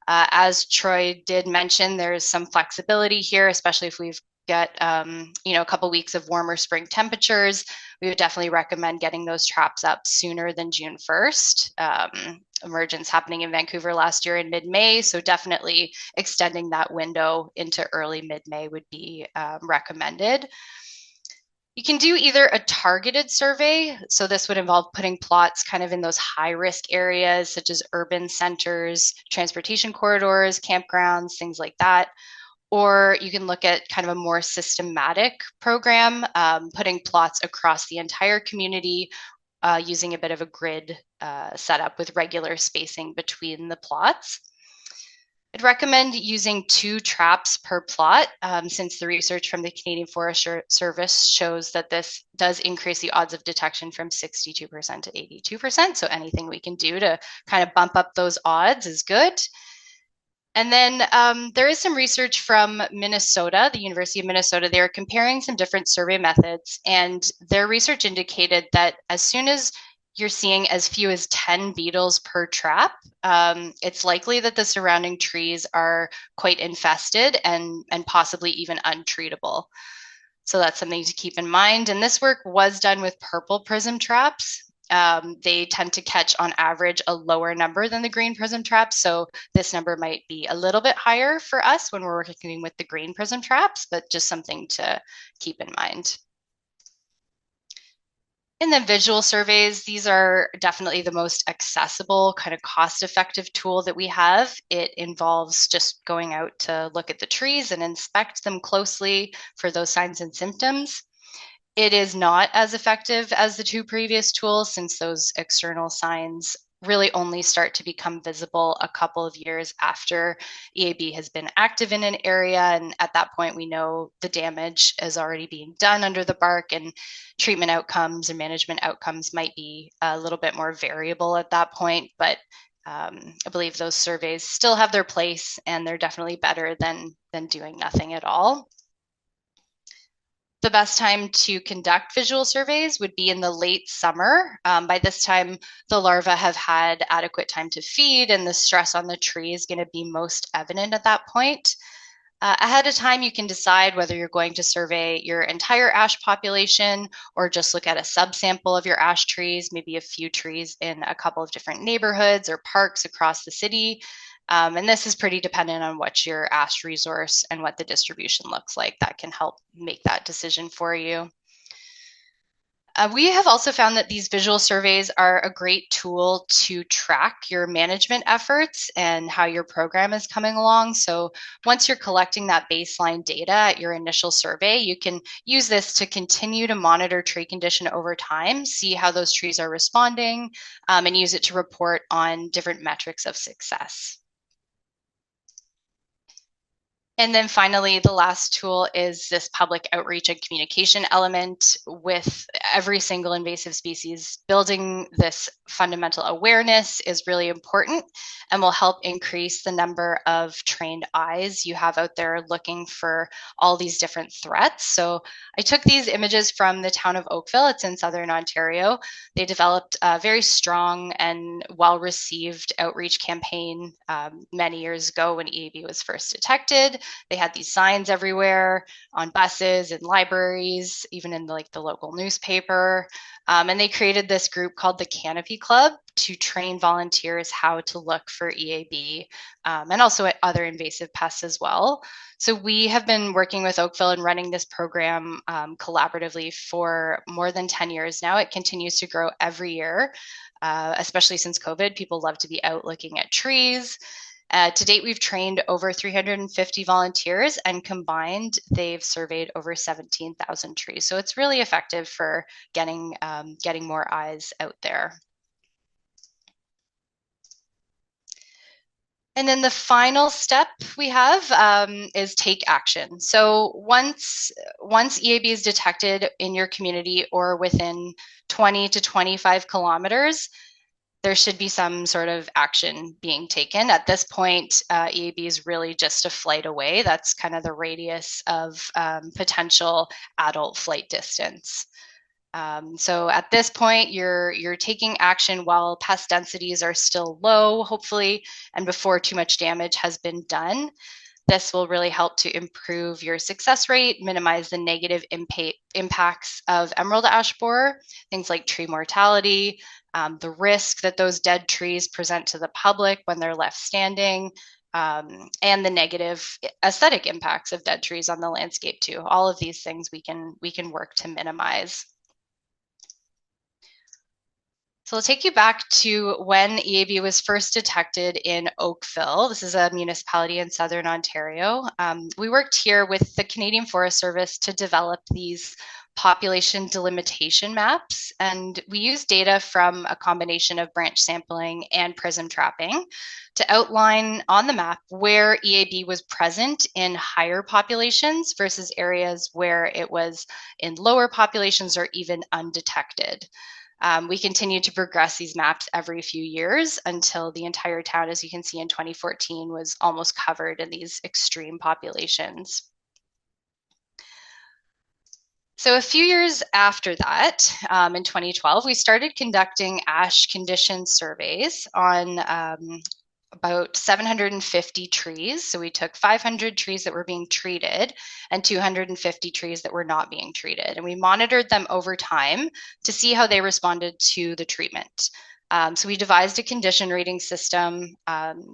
As Troy did mention, there's some flexibility here, especially if we've got a couple weeks of warmer spring temperatures. We would definitely recommend getting those traps up sooner than June 1st. Emergence happening in Vancouver last year in mid-May, so definitely extending that window into early mid-May would be recommended. You can do either a targeted survey, so this would involve putting plots kind of in those high-risk areas such as urban centers, transportation corridors, campgrounds, things like that. Or you can look at kind of a more systematic program, putting plots across the entire community, using a bit of a grid setup with regular spacing between the plots. I'd recommend using 2 traps per plot, since the research from the Canadian Forest Service shows that this does increase the odds of detection from 62% to 82%. So anything we can do to kind of bump up those odds is good. And then there is some research from Minnesota, the University of Minnesota. They were comparing some different survey methods, and their research indicated that as soon as you're seeing as few as 10 beetles per trap, it's likely that the surrounding trees are quite infested and possibly even untreatable. So that's something to keep in mind. And this work was done with purple prism traps. They tend to catch on average a lower number than the green prism traps. So this number might be a little bit higher for us when we're working with the green prism traps, but just something to keep in mind. And then visual surveys, these are definitely the most accessible, kind of cost-effective tool that we have. It involves just going out to look at the trees and inspect them closely for those signs and symptoms. It is not as effective as the 2 previous tools, since those external signs really only start to become visible a couple of years after EAB has been active in an area. And at that point, we know the damage is already being done under the bark, and treatment outcomes and management outcomes might be a little bit more variable at that point. But I believe those surveys still have their place, and they're definitely better than doing nothing at all. The best time to conduct visual surveys would be in the late summer. By this time, the larvae have had adequate time to feed, and the stress on the tree is going to be most evident at that point. Ahead of time, you can decide whether you're going to survey your entire ash population or just look at a subsample of your ash trees, maybe a few trees in a couple of different neighborhoods or parks across the city. And this is pretty dependent on what your ash resource and what the distribution looks like. That can help make that decision for you. We have also found that these visual surveys are a great tool to track your management efforts and how your program is coming along. So once you're collecting that baseline data at your initial survey, you can use this to continue to monitor tree condition over time, see how those trees are responding, and use it to report on different metrics of success. And then finally, the last tool is this public outreach and communication element. With every single invasive species, building this fundamental awareness is really important and will help increase the number of trained eyes you have out there looking for all these different threats. So I took these images from the town of Oakville. It's in Southern Ontario. They developed a very strong and well-received outreach campaign many years ago when EAB was first detected. They had these signs everywhere on buses and libraries, even in the local newspaper. And they created this group called the Canopy Club to train volunteers how to look for EAB and also at other invasive pests as well. So we have been working with Oakville and running this program collaboratively for more than 10 years now. It continues to grow every year, especially since COVID. People love to be out looking at trees. To date, we've trained over 350 volunteers, and combined, they've surveyed over 17,000 trees. So it's really effective for getting more eyes out there. And then the final step we have is take action. So once EAB is detected in your community or within 20 to 25 kilometers, there should be some sort of action being taken. At this point, EAB is really just a flight away. That's kind of the radius of potential adult flight distance. So at this point, you're taking action while pest densities are still low, hopefully, and before too much damage has been done. This will really help to improve your success rate, minimize the negative impacts of emerald ash borer, things like tree mortality, the risk that those dead trees present to the public when they're left standing, and the negative aesthetic impacts of dead trees on the landscape too. All of these things we can work to minimize. So I'll take you back to when EAB was first detected in Oakville. This is a municipality in Southern Ontario. We worked here with the Canadian Forest Service to develop these population delimitation maps, and we used data from a combination of branch sampling and prism trapping to outline on the map where EAB was present in higher populations versus areas where it was in lower populations or even undetected. We continue to progress these maps every few years until the entire town, as you can see in 2014, was almost covered in these extreme populations. So a few years after that, in 2012, we started conducting ash condition surveys on about 750 trees. So we took 500 trees that were being treated and 250 trees that were not being treated. And we monitored them over time to see how they responded to the treatment. So we devised a condition rating system.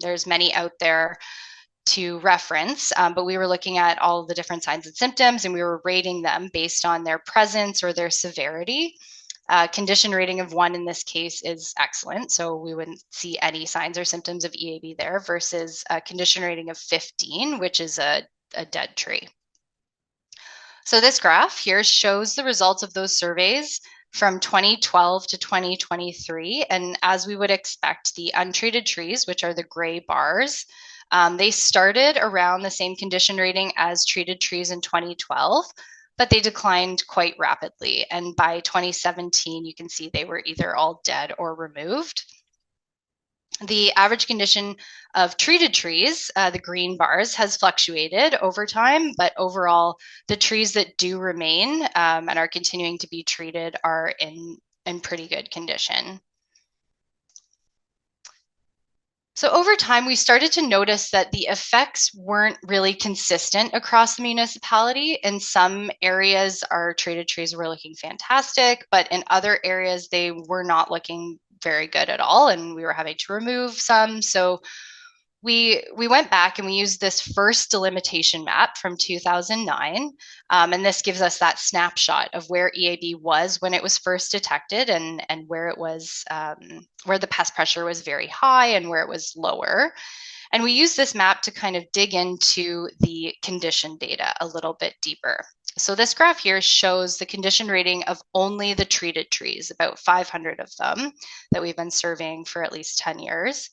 There's many out there to reference, but we were looking at all of the different signs and symptoms, and we were rating them based on their presence or their severity. Condition rating of 1 in this case is excellent, so we wouldn't see any signs or symptoms of EAB there, versus a condition rating of 15, which is a dead tree. So this graph here shows the results of those surveys from 2012 to 2023, and as we would expect, the untreated trees, which are the gray bars, they started around the same condition rating as treated trees in 2012, but they declined quite rapidly. And by 2017, you can see they were either all dead or removed. The average condition of treated trees, the green bars, has fluctuated over time, but overall, the trees that do remain and are continuing to be treated are in pretty good condition. So over time, we started to notice that the effects weren't really consistent across the municipality. In some areas, our treated trees were looking fantastic, but in other areas, they were not looking very good at all, and we were having to remove some. So we went back and we used this first delimitation map from 2009, and this gives us that snapshot of where EAB was when it was first detected, and where it was, where the pest pressure was very high and where it was lower. And we use this map to kind of dig into the condition data a little bit deeper. So this graph here shows the condition rating of only the treated trees, about 500 of them that we've been surveying for at least 10 years.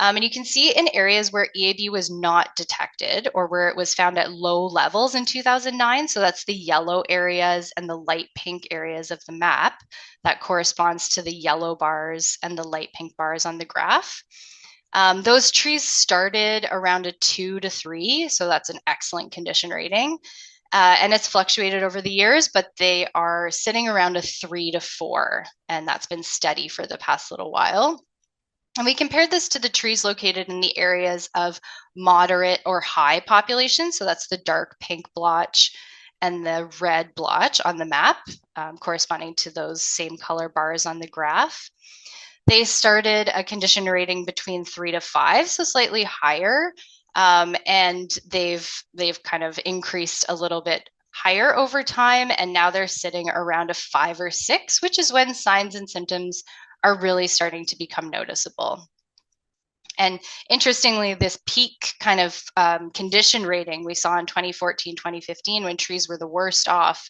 And you can see in areas where EAB was not detected or where it was found at low levels in 2009, so that's the yellow areas and the light pink areas of the map, that corresponds to the yellow bars and the light pink bars on the graph. Those trees started around a 2 to 3, so that's an excellent condition rating. And it's fluctuated over the years, but they are sitting around a 3 to 4, and that's been steady for the past little while. And we compared this to the trees located in the areas of moderate or high population. So that's the dark pink blotch and the red blotch on the map, corresponding to those same color bars on the graph. They started a condition rating between 3 to 5, so slightly higher, and they've kind of increased a little bit higher over time, and now they're sitting around a 5 or 6, which is when signs and symptoms are really starting to become noticeable. And interestingly, this peak kind of condition rating we saw in 2014, 2015, when trees were the worst off,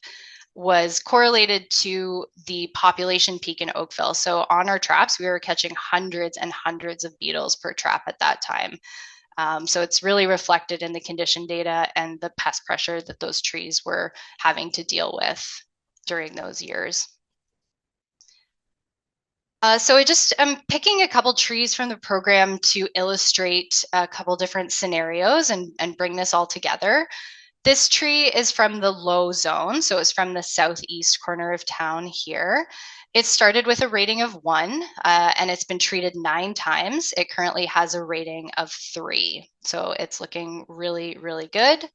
was correlated to the population peak in Oakville. So on our traps, we were catching hundreds and hundreds of beetles per trap at that time. So it's really reflected in the condition data and the pest pressure that those trees were having to deal with during those years. So I'm picking a couple trees from the program to illustrate a couple different scenarios and bring this all together. This tree is from the low zone, so it's from the southeast corner of town here. It started with a rating of 1, and it's been treated 9 times. It currently has a rating of 3, so it's looking really, really good.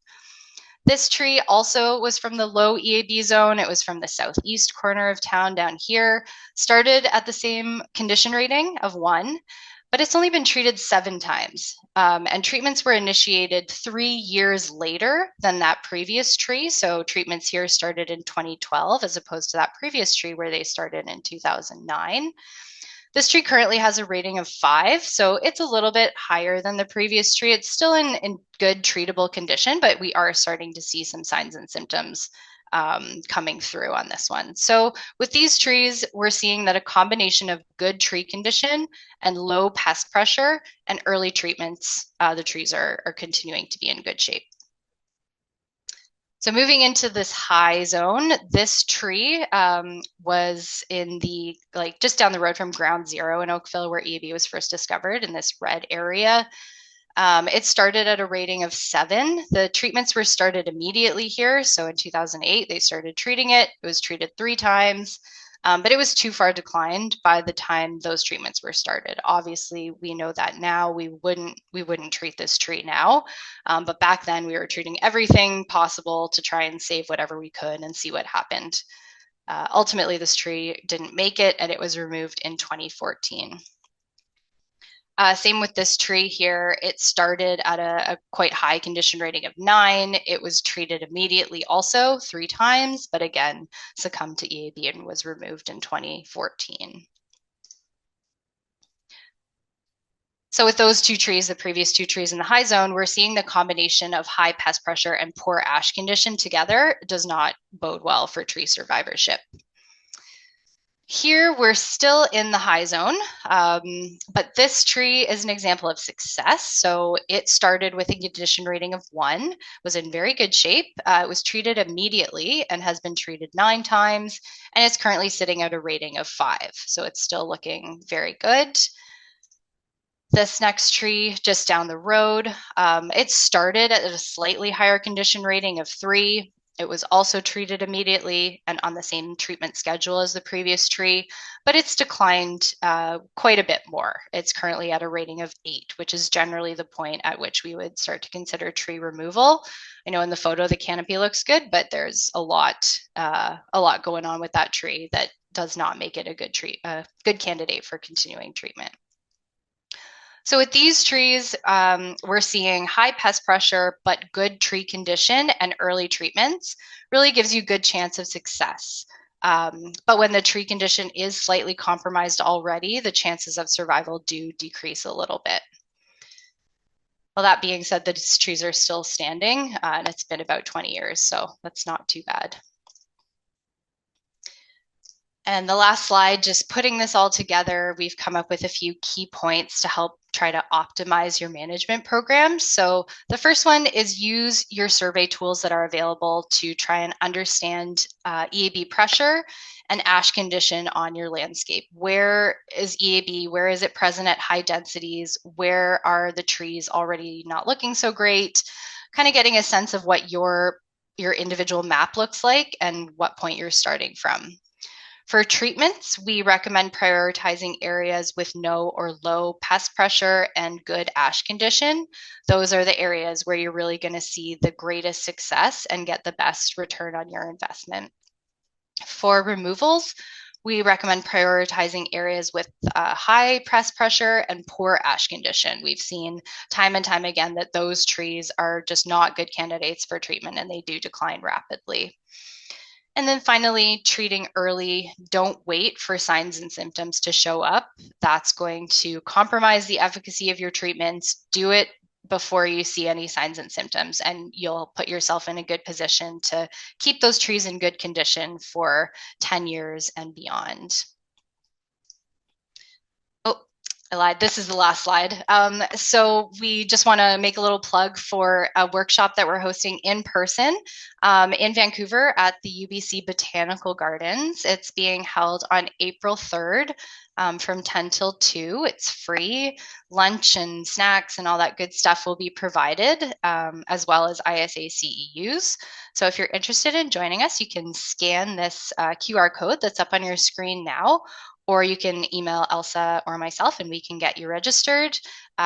This tree also was from the low EAB zone. It was from the southeast corner of town down here. Started at the same condition rating of 1, but it's only been treated 7 times. And treatments were initiated 3 years later than that previous tree. So treatments here started in 2012 as opposed to that previous tree where they started in 2009. This tree currently has a rating of 5, so it's a little bit higher than the previous tree. It's still in good treatable condition, but we are starting to see some signs and symptoms coming through on this one. So with these trees, we're seeing that a combination of good tree condition and low pest pressure and early treatments, the trees are continuing to be in good shape. So moving into this high zone, this tree was in the, just down the road from ground zero in Oakville where EAB was first discovered in this red area. It started at a rating of 7. The treatments were started immediately here. So in 2008, they started treating it. It was treated 3 times, but it was too far declined by the time those treatments were started. Obviously, we know that now. We wouldn't treat this tree now, but back then we were treating everything possible to try and save whatever we could and see what happened. Ultimately, this tree didn't make it, and it was removed in 2014. Same with this tree here. It started at a quite high condition rating of 9. It was treated immediately also 3 times, but again, succumbed to EAB and was removed in 2014. So with those 2 trees, the previous 2 trees in the high zone, we're seeing the combination of high pest pressure and poor ash condition together does not bode well for tree survivorship. Here, we're still in the high zone, but this tree is an example of success. So it started with a condition rating of 1, was in very good shape. It was treated immediately and has been treated 9 times, and it's currently sitting at a rating of 5. So it's still looking very good. This next tree just down the road, it started at a slightly higher condition rating of 3. It was also treated immediately and on the same treatment schedule as the previous tree, but it's declined quite a bit more. It's currently at a rating of 8, which is generally the point at which we would start to consider tree removal. I know in the photo the canopy looks good, but there's a lot going on with that tree that does not make it a good candidate for continuing treatment. So with these trees, we're seeing high pest pressure, but good tree condition and early treatments really gives you good chance of success. But when the tree condition is slightly compromised already, the chances of survival do decrease a little bit. Well, that being said, these trees are still standing, and it's been about 20 years, so that's not too bad. And the last slide, just putting this all together, we've come up with a few key points to help try to optimize your management program. So the first one is use your survey tools that are available to try and understand EAB pressure and ash condition on your landscape. Where is EAB? Where is it present at high densities? Where are the trees already not looking so great? Kind of getting a sense of what your individual map looks like and what point you're starting from. For treatments, we recommend prioritizing areas with no or low pest pressure and good ash condition. Those are the areas where you're really going to see the greatest success and get the best return on your investment. For removals, we recommend prioritizing areas with high pest pressure and poor ash condition. We've seen time and time again that those trees are just not good candidates for treatment and they do decline rapidly. And then finally, treating early. Don't wait for signs and symptoms to show up. That's going to compromise the efficacy of your treatments. Do it before you see any signs and symptoms, and you'll put yourself in a good position to keep those trees in good condition for 10 years and beyond. Oh, I lied. This is the last slide. So we just want to make a little plug for a workshop that we're hosting in person in Vancouver at the UBC Botanical Gardens. It's being held on April 3rd from 10 till 2. It's free. Lunch and snacks and all that good stuff will be provided, as well as ISA CEUs. So if you're interested in joining us, you can scan this QR code that's up on your screen now, or you can email Elsa or myself and we can get you registered.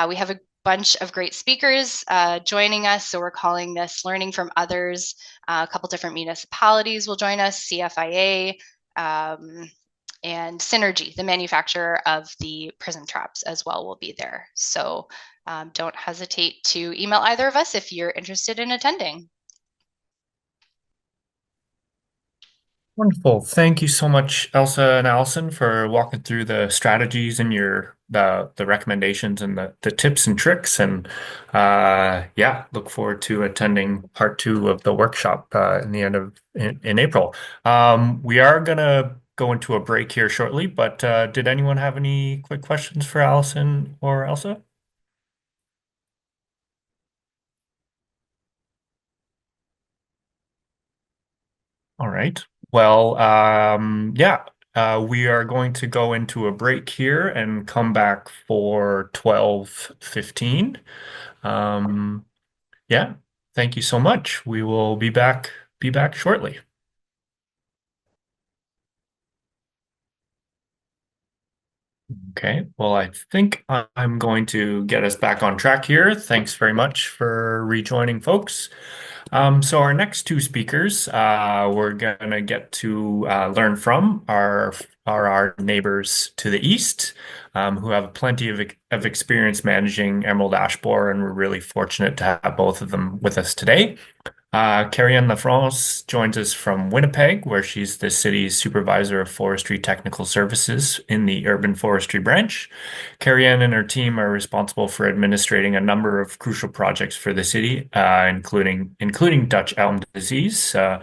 We have a bunch of great speakers joining us. So we're calling this Learning from Others. A couple different municipalities will join us, CFIA, and Synergy, the manufacturer of the prison traps as well, will be there. So don't hesitate to email either of us if you're interested in attending. Wonderful. Thank you so much, Elsa and Allison, for walking through the strategies and the recommendations and the tips and tricks. And yeah, look forward to attending part 2 of the workshop in April. We are gonna go into a break here shortly, but did anyone have any quick questions for Allison or Elsa? All right. Well, yeah, we are going to go into a break here and come back for 12:15. Um, yeah, thank you so much. We will be back shortly. Okay, well, I think I'm going to get us back on track here. Thanks very much for rejoining, folks. So our next 2 speakers, we're gonna get to learn from are our neighbors to the east, who have plenty of experience managing emerald ash borer, and we're really fortunate to have both of them with us today. Carrie-Anne Lafrance joins us from Winnipeg, where she's the city's supervisor of forestry technical services in the urban forestry branch. Carrie-Anne and her team are responsible for administrating a number of crucial projects for the city, including Dutch elm disease, the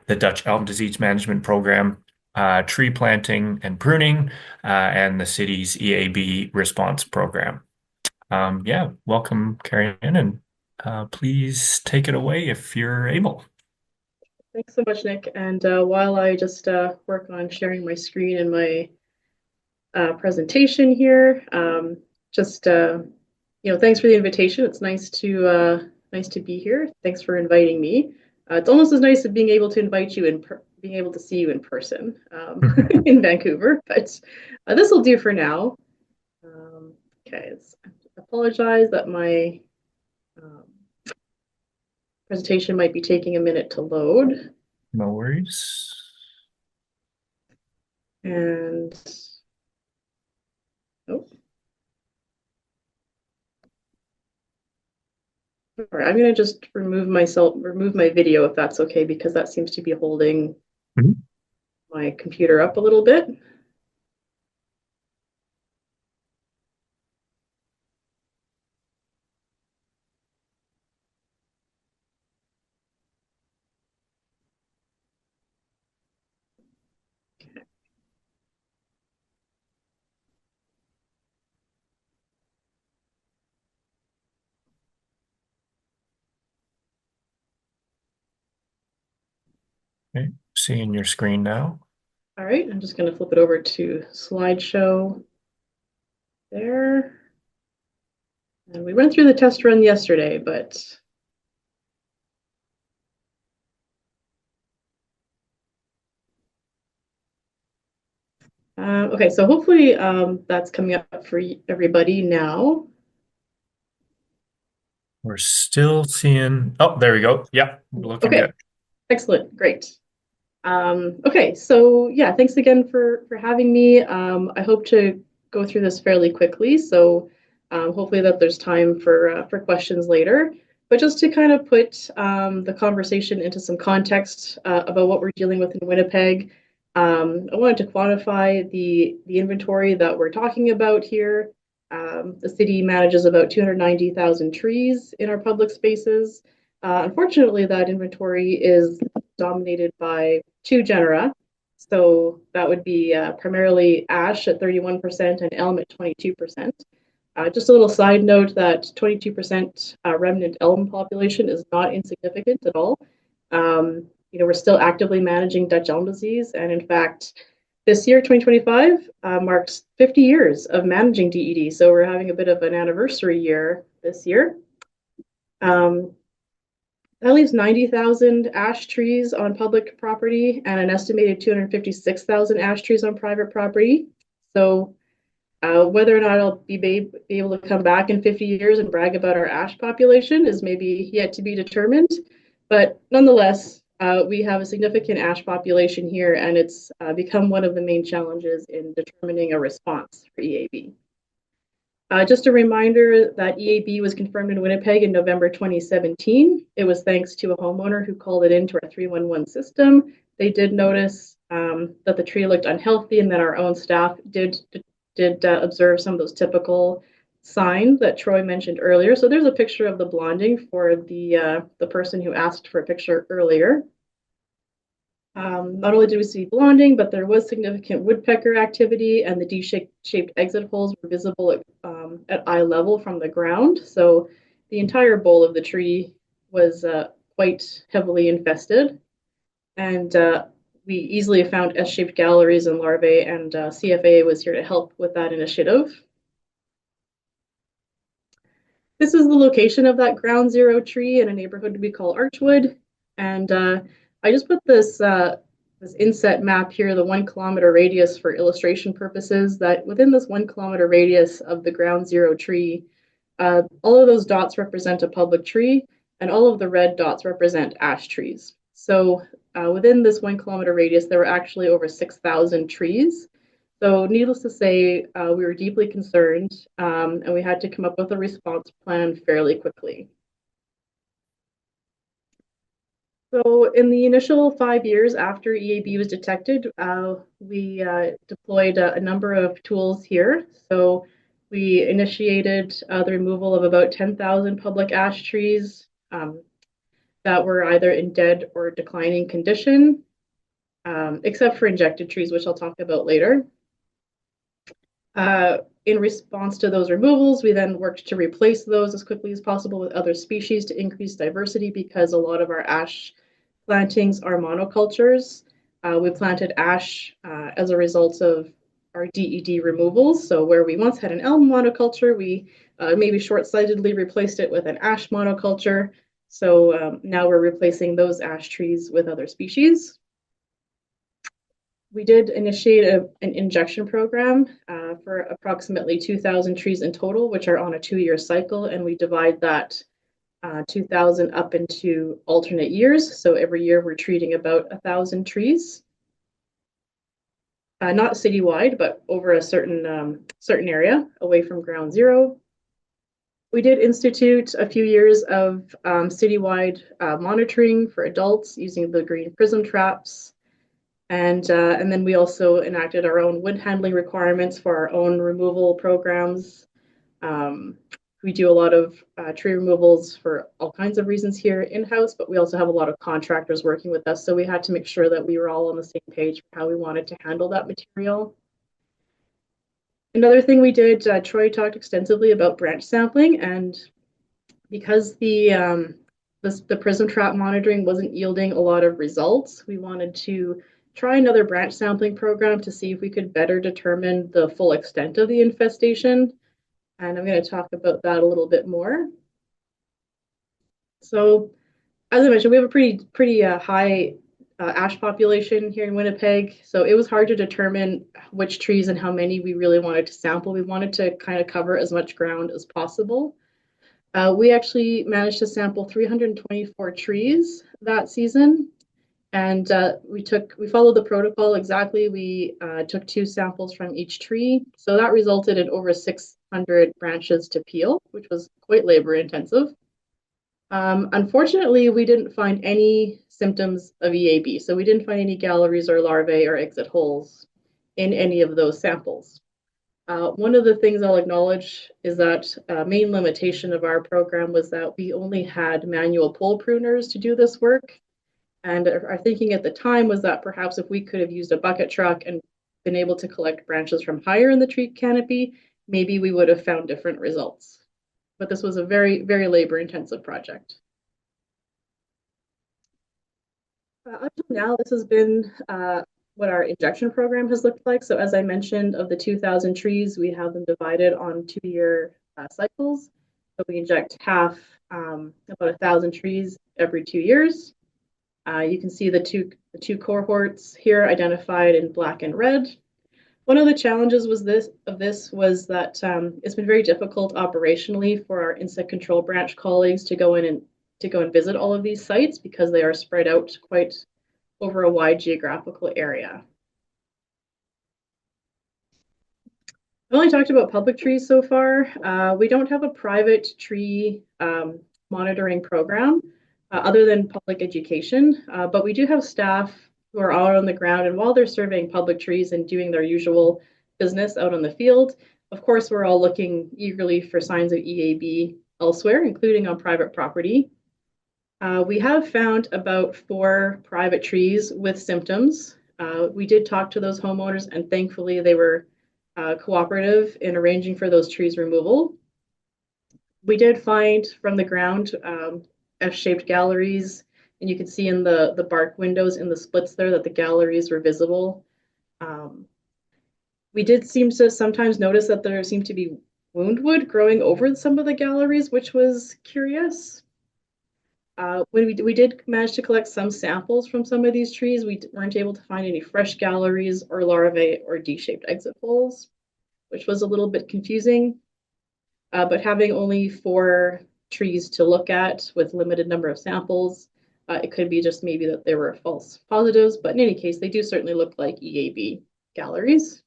Dutch elm disease management program, tree planting and pruning, and the city's EAB response program. Yeah, welcome, Carrie-Anne, and please take it away if you're able. Thanks so much, Nick. And while I just work on sharing my screen and my presentation here, thanks for the invitation. It's nice to be here. Thanks for inviting me. It's almost as nice as being able to invite you and being able to see you in person in Vancouver, but this will do for now. Okay, I apologize that my presentation might be taking a minute to load. No worries. And oh. All right, I'm going to just remove my video if that's okay, because that seems to be holding my computer up a little bit. Okay, seeing your screen now. All right, I'm just going to flip it over to slideshow there. And we went through the test run yesterday, but Okay, so hopefully that's coming up for everybody now. We're still seeing, oh, there we go. Yeah, looking Okay, good. excellent, great. Okay, so yeah, thanks again for having me. I hope to go through this fairly quickly, so hopefully that there's time for questions later. But just to kind of put the conversation into some context about what we're dealing with in Winnipeg, I wanted to quantify the inventory that we're talking about here. The city manages about 290,000 trees in our public spaces. Unfortunately, that inventory is dominated by two genera. So that would be primarily ash at 31% and elm at 22%. Just a little side note that 22% remnant elm population is not insignificant at all. We're still actively managing Dutch elm disease, and in fact, this year, 2025, marks 50 years of managing DED. So we're having a bit of an anniversary year this year. That leaves 90,000 ash trees on public property and an estimated 256,000 ash trees on private property. So whether or not I'll be able to come back in 50 years and brag about our ash population is maybe yet to be determined. But nonetheless, we have a significant ash population here, and it's become one of the main challenges in determining a response for EAB. Just a reminder that EAB was confirmed in Winnipeg in November 2017. It was thanks to a homeowner who called it into our 311 system. They did notice that the tree looked unhealthy, and that our own staff did observe some of those typical signs that Troy mentioned earlier. So there's a picture of the blonding for the person who asked for a picture earlier. Not only did we see blonding, but there was significant woodpecker activity, and the D-shaped exit holes were visible at eye level from the ground. So the entire bole of the tree was quite heavily infested. And we easily found S-shaped galleries and larvae, and CFIA was here to help with that initiative. This is the location of that ground zero tree in a neighborhood we call Archwood. And I just put this inset map here, the 1 kilometer radius for illustration purposes, that within this 1 kilometer radius of the ground zero tree, all of those dots represent a public tree, and all of the red dots represent ash trees. So within this 1 kilometer radius, there were actually over 6,000 trees. So needless to say, we were deeply concerned, and we had to come up with a response plan fairly quickly. So in the initial 5 years after EAB was detected, we deployed a number of tools here. So we initiated the removal of about 10,000 public ash trees that were either in dead or declining condition, except for injected trees, which I'll talk about later. In response to those removals, we then worked to replace those as quickly as possible with other species to increase diversity, because a lot of our ash plantings are monocultures. We planted ash as a result of our DED removals. So where we once had an elm monoculture, we maybe short-sightedly replaced it with an ash monoculture. So now we're replacing those ash trees with other species. We did initiate an injection program for approximately 2,000 trees in total, which are on a 2-year cycle, and we divide that 2,000 up into alternate years. So every year we're treating about 1,000 trees, not citywide, but over a certain area away from ground zero. We did institute a few years of citywide monitoring for adults using the green prism traps. And then we also enacted our own wood handling requirements for our own removal programs. We do a lot of tree removals for all kinds of reasons here in-house, but we also have a lot of contractors working with us. So we had to make sure that we were all on the same page for how we wanted to handle that material. Another thing we did, Troy talked extensively about branch sampling, and because the prism trap monitoring wasn't yielding a lot of results, we wanted to try another branch sampling program to see if we could better determine the full extent of the infestation. And I'm going to talk about that a little bit more. So as I mentioned, we have a pretty high ash population here in Winnipeg. So it was hard to determine which trees and how many we really wanted to sample. We wanted to kind of cover as much ground as possible. We actually managed to sample 324 trees that season. And we followed the protocol exactly. We took 2 samples from each tree. So that resulted in over 600 branches to peel, which was quite labor intensive. Unfortunately, we didn't find any symptoms of EAB. So we didn't find any galleries or larvae or exit holes in any of those samples. One of the things I'll acknowledge is that main limitation of our program was that we only had manual pole pruners to do this work. And our thinking at the time was that perhaps if we could have used a bucket truck and been able to collect branches from higher in the tree canopy, maybe we would have found different results. But this was a very, very labor-intensive project. Up to now, this has been what our injection program has looked like. So as I mentioned, of the 2,000 trees, we have them divided on 2-year cycles. So we inject half, about 1,000 trees every 2 years. You can see the two cohorts here identified in black and red. One of the challenges was that it's been very difficult operationally for our insect control branch colleagues to go and visit all of these sites because they are spread out quite over a wide geographical area. I've only talked about public trees so far. We don't have a private tree monitoring program. Other than public education, but we do have staff who are out on the ground, and while they're surveying public trees and doing their usual business out on the field, of course, we're all looking eagerly for signs of EAB elsewhere, including on private property. We have found about 4 private trees with symptoms. We did talk to those homeowners, and thankfully they were cooperative in arranging for those trees removal. We did find from the ground F-shaped galleries, and you can see in the bark windows in the splits there that the galleries were visible. We did seem to sometimes notice that there seemed to be wound wood growing over some of the galleries, which was curious. When we did manage to collect some samples from some of these trees, we weren't able to find any fresh galleries or larvae or D-shaped exit holes, which was a little bit confusing. But having only 4 trees to look at with limited number of samples, it could be just maybe that there were false positives, but in any case, they do certainly look like EAB galleries.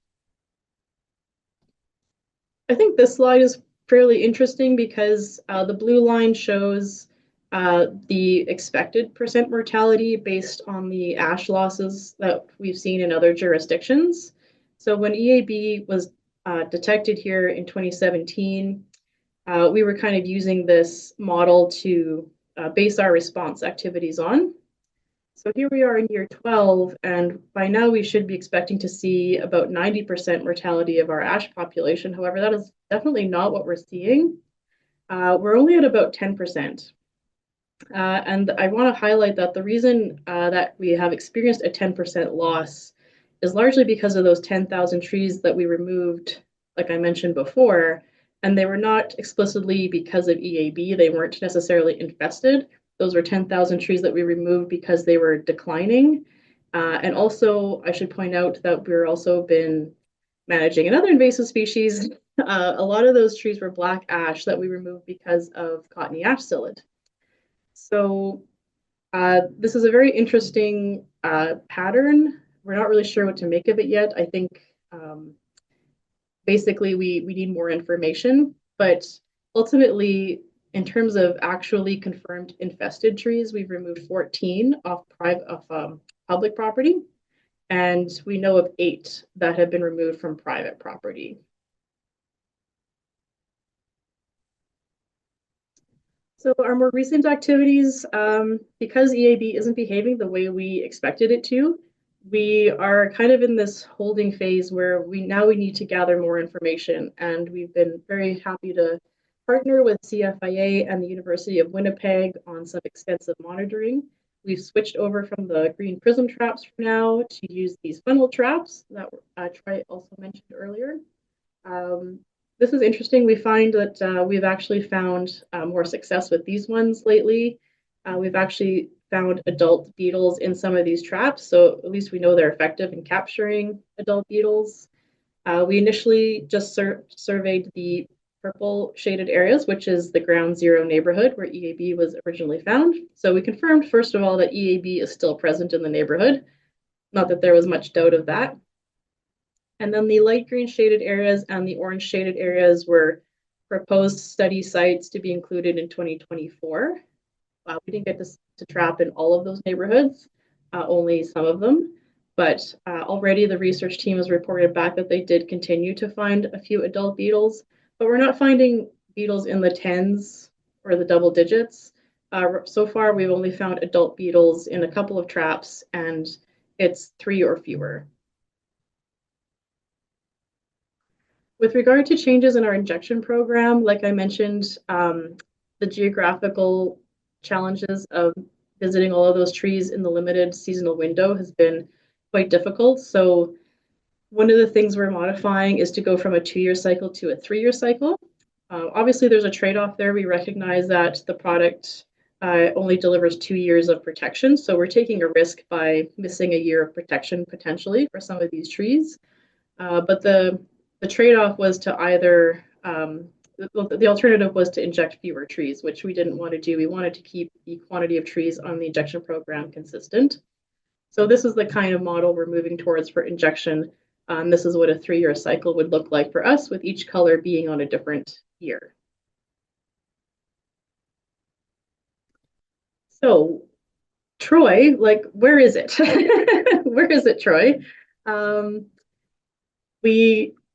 I think this slide is fairly interesting because the blue line shows the expected percent mortality based on the ash losses that we've seen in other jurisdictions. So when EAB was detected here in 2017, we were kind of using this model to base our response activities on. So here we are in year 12, and by now we should be expecting to see about 90% mortality of our ash population. However, that is definitely not what we're seeing. We're only at about 10%. And I want to highlight that the reason that we have experienced a 10% loss is largely because of those 10,000 trees that we removed, like I mentioned before, and they were not explicitly because of EAB. They weren't necessarily infested. Those were 10,000 trees that we removed because they were declining. And also, I should point out that we're also been managing another invasive species. A lot of those trees were black ash that we removed because of cottony ash psyllid. So this is a very interesting pattern. We're not really sure what to make of it yet. I think basically we need more information, but ultimately, in terms of actually confirmed infested trees, we've removed 14 off public property, and we know of 8 that have been removed from private property. So our more recent activities, because EAB isn't behaving the way we expected it to, we are kind of in this holding phase where we need to gather more information, and we've been very happy to partner with CFIA and the University of Winnipeg on some extensive monitoring. We've switched over from the green prism traps for now to use these funnel traps that Troy also mentioned earlier. This is interesting. We find that we've actually found more success with these ones lately. We've actually found adult beetles in some of these traps, so at least we know they're effective in capturing adult beetles. We initially just surveyed the purple shaded areas, which is the ground zero neighborhood where EAB was originally found. So we confirmed, first of all, that EAB is still present in the neighborhood. Not that there was much doubt of that. And then the light green shaded areas and the orange shaded areas were proposed study sites to be included in 2024. We didn't get to trap in all of those neighborhoods, only some of them. But already the research team has reported back that they did continue to find a few adult beetles, but we're not finding beetles in the tens or the double digits. So far, we've only found adult beetles in a couple of traps, and it's 3 or fewer. With regard to changes in our injection program, like I mentioned, the geographical challenges of visiting all of those trees in the limited seasonal window has been quite difficult. So one of the things we're modifying is to go from a 2-year cycle to a 3-year cycle. Obviously, there's a trade-off there. We recognize that the product only delivers 2 years of protection. So we're taking a risk by missing a year of protection potentially for some of these trees. But the trade-off was to either, the alternative was to inject fewer trees, which we didn't want to do. We wanted to keep the quantity of trees on the injection program consistent. So this is the kind of model we're moving towards for injection. This is what a 3-year cycle would look like for us, with each color being on a different year. So Troy, like, where is it? Where is it, Troy?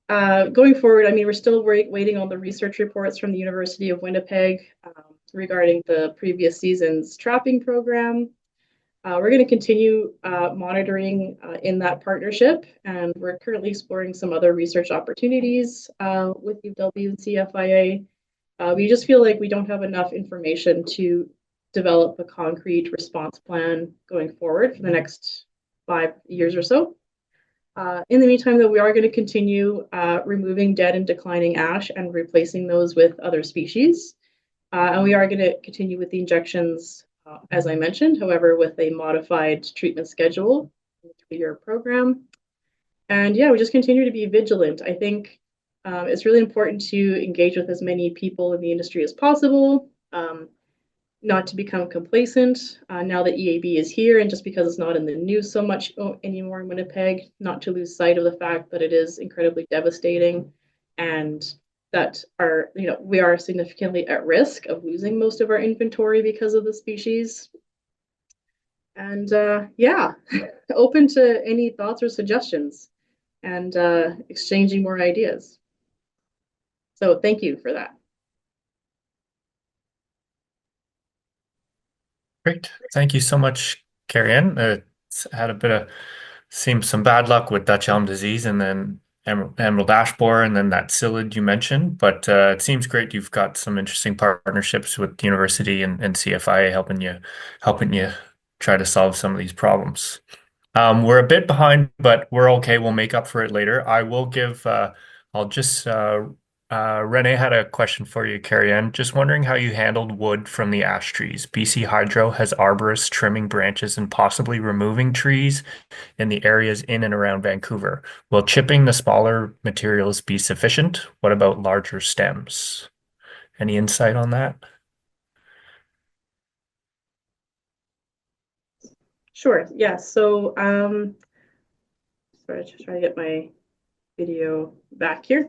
Going forward, I mean, we're still waiting on the research reports from the University of Winnipeg regarding the previous season's trapping program. We're going to continue monitoring in that partnership, and we're currently exploring some other research opportunities with UW and CFIA. We just feel like we don't have enough information to develop a concrete response plan going forward for the next 5 years or so. In the meantime, though, we are going to continue removing dead and declining ash and replacing those with other species. And we are going to continue with the injections, as I mentioned, however, with a modified treatment schedule in the 3-year program. And yeah, we just continue to be vigilant. I think it's really important to engage with as many people in the industry as possible, not to become complacent now that EAB is here, and just because it's not in the news so much anymore in Winnipeg, not to lose sight of the fact that it is incredibly devastating, and that we are significantly at risk of losing most of our inventory because of the species. And yeah, open to any thoughts or suggestions, and exchanging more ideas. So thank you for that. Great. Thank you so much, Carrie-Ann. It's had a bit of, seems some bad luck with Dutch elm disease and then emerald ash borer and then that psyllid you mentioned. But it seems great you've got some interesting partnerships with the university and CFIA helping you try to solve some of these problems. We're a bit behind, but we're okay. We'll make up for it later. Renee had a question for you, Carrie-Ann. Just wondering how you handled wood from the ash trees. BC Hydro has arborists trimming branches and possibly removing trees in the areas in and around Vancouver. Will chipping the smaller materials be sufficient? What about larger stems? Any insight on that? Sure. Yeah. So sorry, just trying to get my video back here.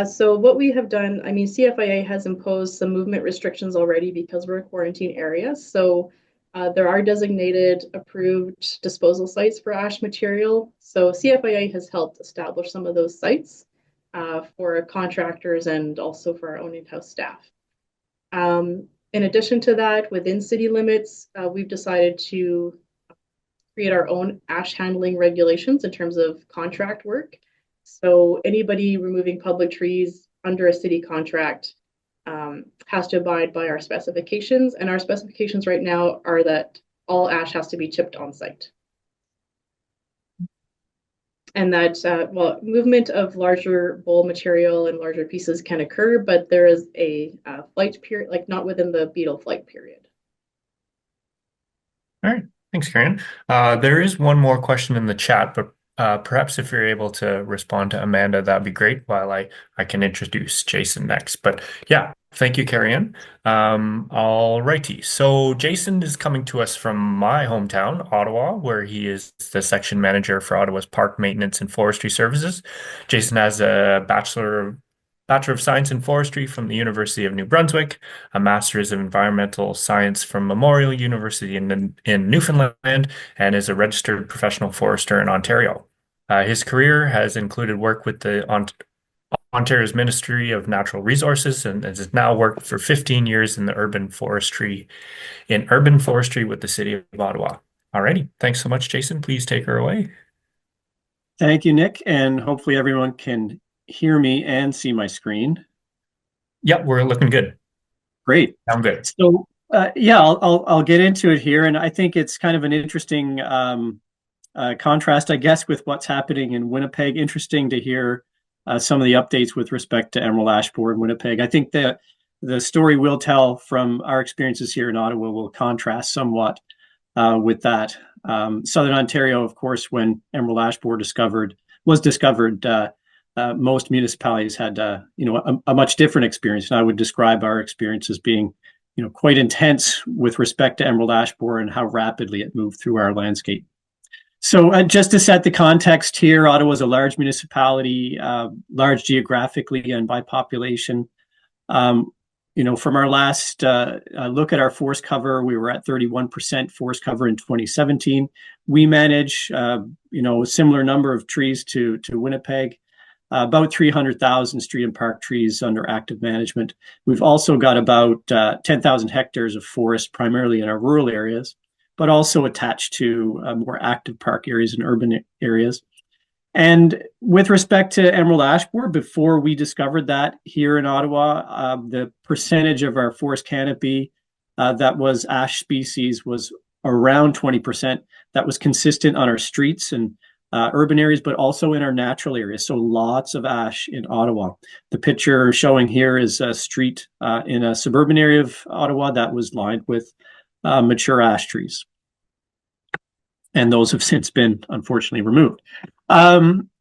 So what we have done, I mean, CFIA has imposed some movement restrictions already because we're a quarantine area. So there are designated approved disposal sites for ash material. So CFIA has helped establish some of those sites for contractors and also for our own in-house staff. In addition to that, within city limits, we've decided to create our own ash handling regulations in terms of contract work. So anybody removing public trees under a city contract has to abide by our specifications. And our specifications right now are that all ash has to be chipped on site. And that, well, movement of larger bole material and larger pieces can occur, but there is a flight period, like not within the beetle flight period. All right. Thanks, Karen. There is one more question in the chat, but perhaps if you're able to respond to Amanda, that'd be great while I can introduce Jason next. But yeah, thank you, Karen. All righty. So Jason is coming to us from my hometown, Ottawa, where he is the section manager for Ottawa's Park Maintenance and Forestry Services. Jason has a Bachelor of Science in Forestry from the University of New Brunswick, a Master's of Environmental Science from Memorial University in Newfoundland, and is a registered professional forester in Ontario. His career has included work with the Ontario's Ministry of Natural Resources and has now worked for 15 years in urban forestry with the City of Ottawa. Alrighty, thanks so much, Jason. Please take her away. Thank you, Nick, and hopefully everyone can hear me and see my screen. Yep, we're looking good. Great. Sound good. So yeah, I'll get into it here, and I think it's kind of an interesting contrast, I guess, with what's happening in Winnipeg. Interesting to hear some of the updates with respect to emerald ash borer in Winnipeg. I think that the story we'll tell from our experiences here in Ottawa will contrast somewhat with that. Southern Ontario, of course, when emerald ash borer was discovered, most municipalities had a much different experience, and I would describe our experience as being quite intense with respect to emerald ash borer and how rapidly it moved through our landscape. So just to set the context here, Ottawa is a large municipality, large geographically and by population. From our last look at our forest cover, we were at 31% forest cover in 2017. We manage, a similar number of trees to Winnipeg. About 300,000 street and park trees under active management. We've also got about 10,000 hectares of forest, primarily in our rural areas, but also attached to more active park areas and urban areas. And with respect to emerald ash borer, before we discovered that here in Ottawa, the percentage of our forest canopy that was ash species was around 20%. That was consistent on our streets and urban areas, but also in our natural areas. So lots of ash in Ottawa. The picture showing here is a street in a suburban area of Ottawa that was lined with mature ash trees. And those have since been, unfortunately, removed.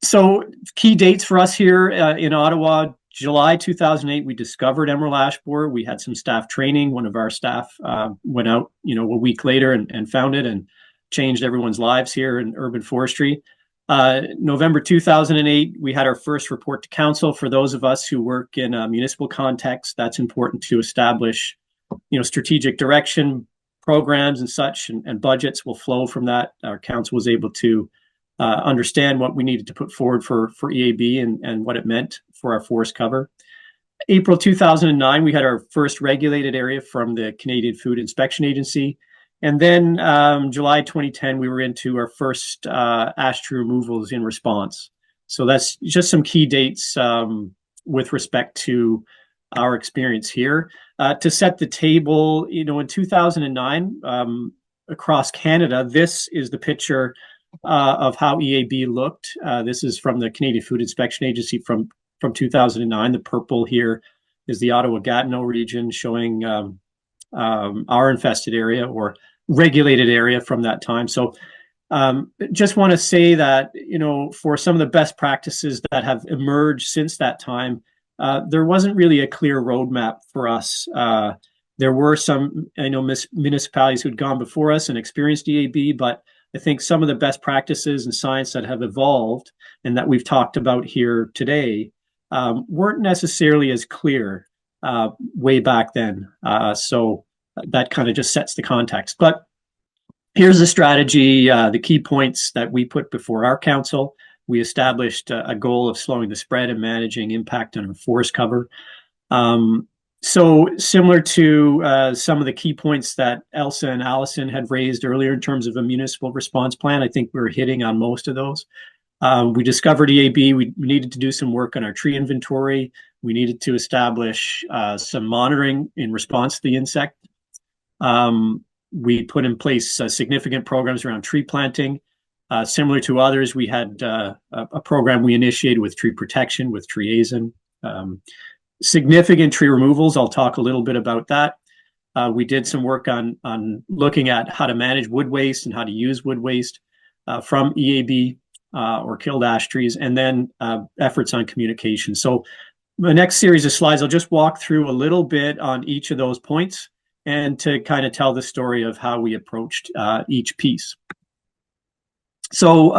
So key dates for us here in Ottawa, July 2008, we discovered emerald ash borer. We had some staff training. One of our staff went out, a week later and found it and changed everyone's lives here in urban forestry. November 2008, we had our first report to council. For those of us who work in a municipal context, that's important to establish, strategic direction, programs and such, and budgets will flow from that. Our council was able to understand what we needed to put forward for EAB and what it meant for our forest cover. April 2009, we had our first regulated area from the Canadian Food Inspection Agency. And then July 2010, we were into our first ash tree removals in response. So that's just some key dates with respect to our experience here. To set the table, in 2009, across Canada, this is the picture of how EAB looked. This is from the Canadian Food Inspection Agency from 2009. The purple here is the Ottawa-Gatineau region showing our infested area or regulated area from that time. So just want to say that, for some of the best practices that have emerged since that time, there wasn't really a clear roadmap for us. There were some, municipalities who'd gone before us and experienced EAB, but I think some of the best practices and science that have evolved and that we've talked about here today weren't necessarily as clear way back then. So that kind of just sets the context. But here's the strategy, the key points that we put before our council. We established a goal of slowing the spread and managing impact on our forest cover. So similar to some of the key points that Elsa and Allison had raised earlier in terms of a municipal response plan, I think we were hitting on most of those. We discovered EAB. We needed to do some work on our tree inventory. We needed to establish some monitoring in response to the insect. We put in place significant programs around tree planting. Similar to others, we had a program we initiated with tree protection, with tree azin. Significant tree removals. I'll talk a little bit about that. We did some work on looking at how to manage wood waste and how to use wood waste from EAB or killed ash trees, and then efforts on communication. So the next series of slides, I'll just walk through a little bit on each of those points and to kind of tell the story of how we approached each piece. So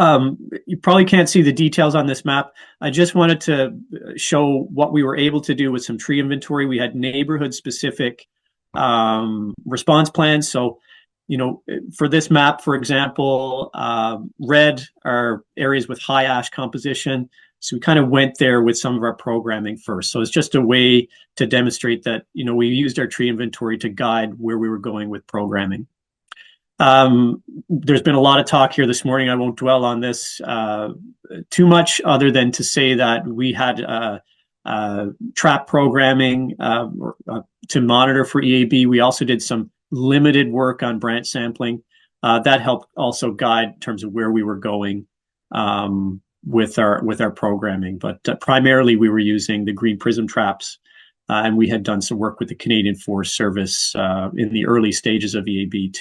you probably can't see the details on this map. I just wanted to show what we were able to do with some tree inventory. We had neighborhood-specific response plans. So, for this map, for example, red are areas with high ash composition. So we kind of went there with some of our programming first. So it's just a way to demonstrate that, we used our tree inventory to guide where we were going with programming. There's been a lot of talk here this morning. I won't dwell on this too much, other than to say that we had trap programming to monitor for EAB. We also did some limited work on branch sampling. That helped also guide in terms of where we were going with our programming. But primarily we were using the green prism traps, and we had done some work with the Canadian Forest Service in the early stages of EAB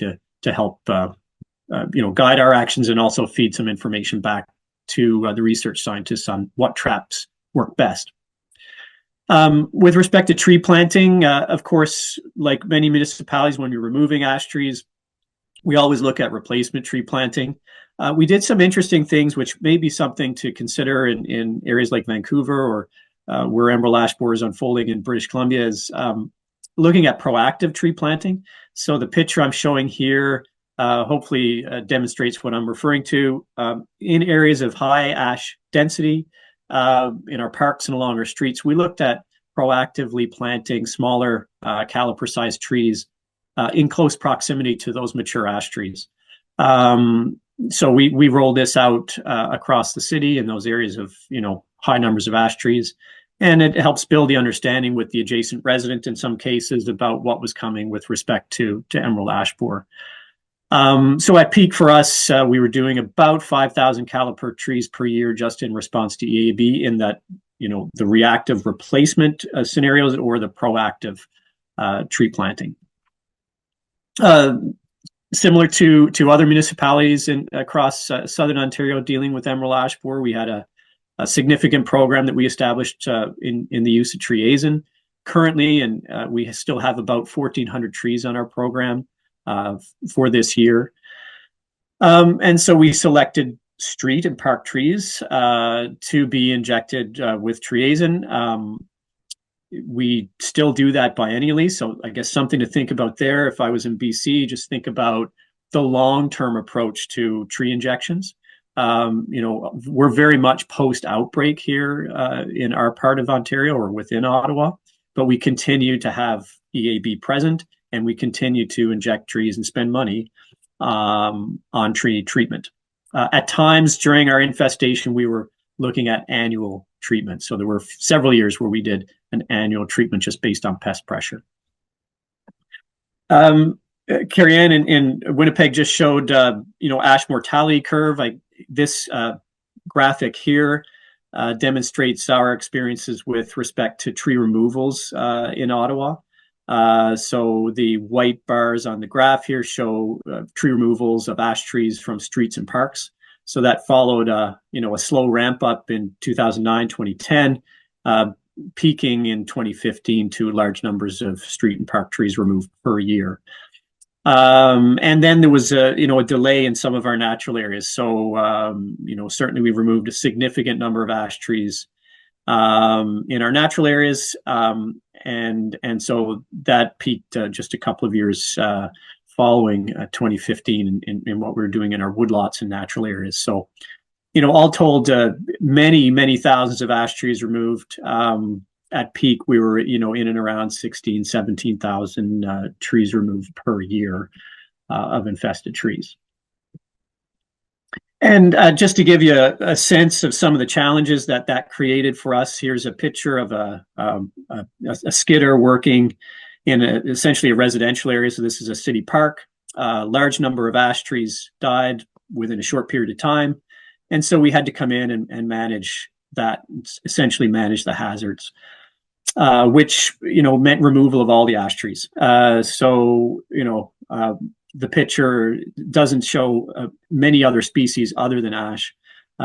to help guide our actions and also feed some information back to the research scientists on what traps work best. With respect to tree planting, of course, like many municipalities, when you're removing ash trees, we always look at replacement tree planting. We did some interesting things, which may be something to consider in areas like Vancouver or where emerald ash borer is unfolding in British Columbia, is looking at proactive tree planting. So the picture I'm showing here hopefully demonstrates what I'm referring to. In areas of high ash density, in our parks and along our streets, we looked at proactively planting smaller caliper-sized trees in close proximity to those mature ash trees. So we rolled this out across the city in those areas of high numbers of ash trees, and it helps build the understanding with the adjacent resident in some cases about what was coming with respect to emerald ash borer. So at peak for us, we were doing about 5,000 caliper trees per year just in response to EAB, in that, the reactive replacement scenarios or the proactive tree planting. Similar to other municipalities across southern Ontario dealing with emerald ash borer, we had a significant program that we established in the use of triazine currently, and we still have about 1,400 trees on our program for this year. And so we selected street and park trees to be injected with triazine. We still do that biennially, so I guess something to think about there. If I was in BC, just think about the long-term approach to tree injections. We're very much post-outbreak here in our part of Ontario or within Ottawa, but we continue to have EAB present, and we continue to inject trees and spend money on tree treatment. At times during our infestation, we were looking at annual treatment. So there were several years where we did an annual treatment just based on pest pressure. Carrie Ann in Winnipeg just showed, ash mortality curve. This graphic here demonstrates our experiences with respect to tree removals in Ottawa. So the white bars on the graph here show tree removals of ash trees from streets and parks. So that followed a slow ramp up in 2009, 2010, peaking in 2015 to large numbers of street and park trees removed per year. And then there was a delay in some of our natural areas. So, certainly we've removed a significant number of ash trees in our natural areas. And so that peaked just a couple of years following 2015 in what we were doing in our woodlots and natural areas. So, all told, many thousands of ash trees removed. At peak, we were, in and around 16,000, 17,000 trees removed per year of infested trees. And just to give you a sense of some of the challenges that created for us, here's a picture of a skidder working in essentially a residential area. So this is a city park. A large number of ash trees died within a short period of time. And so we had to come in and manage that, essentially manage the hazards. which, meant removal of all the ash trees. The picture doesn't show many other species other than ash.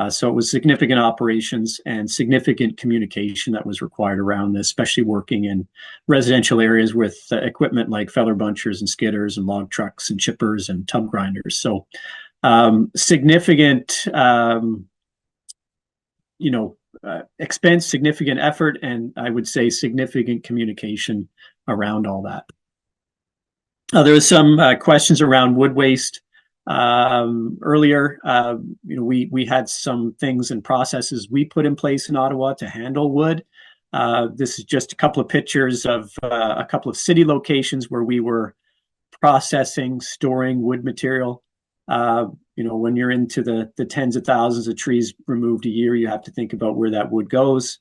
So it was significant operations and significant communication that was required around this, especially working in residential areas with equipment like feather bunchers and skidders and log trucks and chippers and tub grinders. So significant, expense, significant effort, and I would say significant communication around all that. There was some questions around wood waste. Earlier, we had some things and processes we put in place in Ottawa to handle wood. This is just a couple of pictures of a couple of city locations where we were processing, storing wood material. When you're into the tens of thousands of trees removed a year, you have to think about where that wood goes.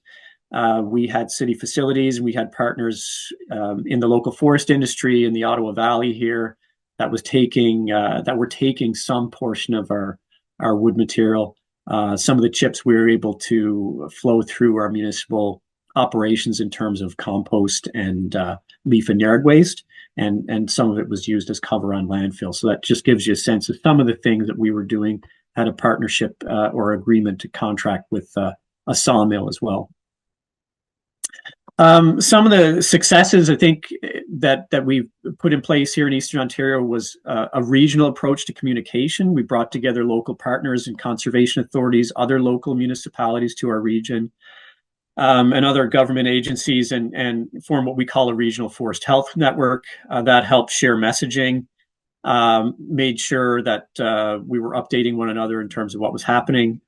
We had city facilities, and we had partners in the local forest industry in the Ottawa Valley here that were taking some portion of our wood material. Some of the chips we were able to flow through our municipal operations in terms of compost and leaf and yard waste, and some of it was used as cover on landfill. So that just gives you a sense of some of the things that we were doing. Had a partnership or agreement to contract with a sawmill as well. Some of the successes I think that we've put in place here in Eastern Ontario was a regional approach to communication. We brought together local partners and conservation authorities, other local municipalities to our region, and other government agencies, and form what we call a regional forest health network that helped share messaging, made sure that we were updating one another in terms of what was happening.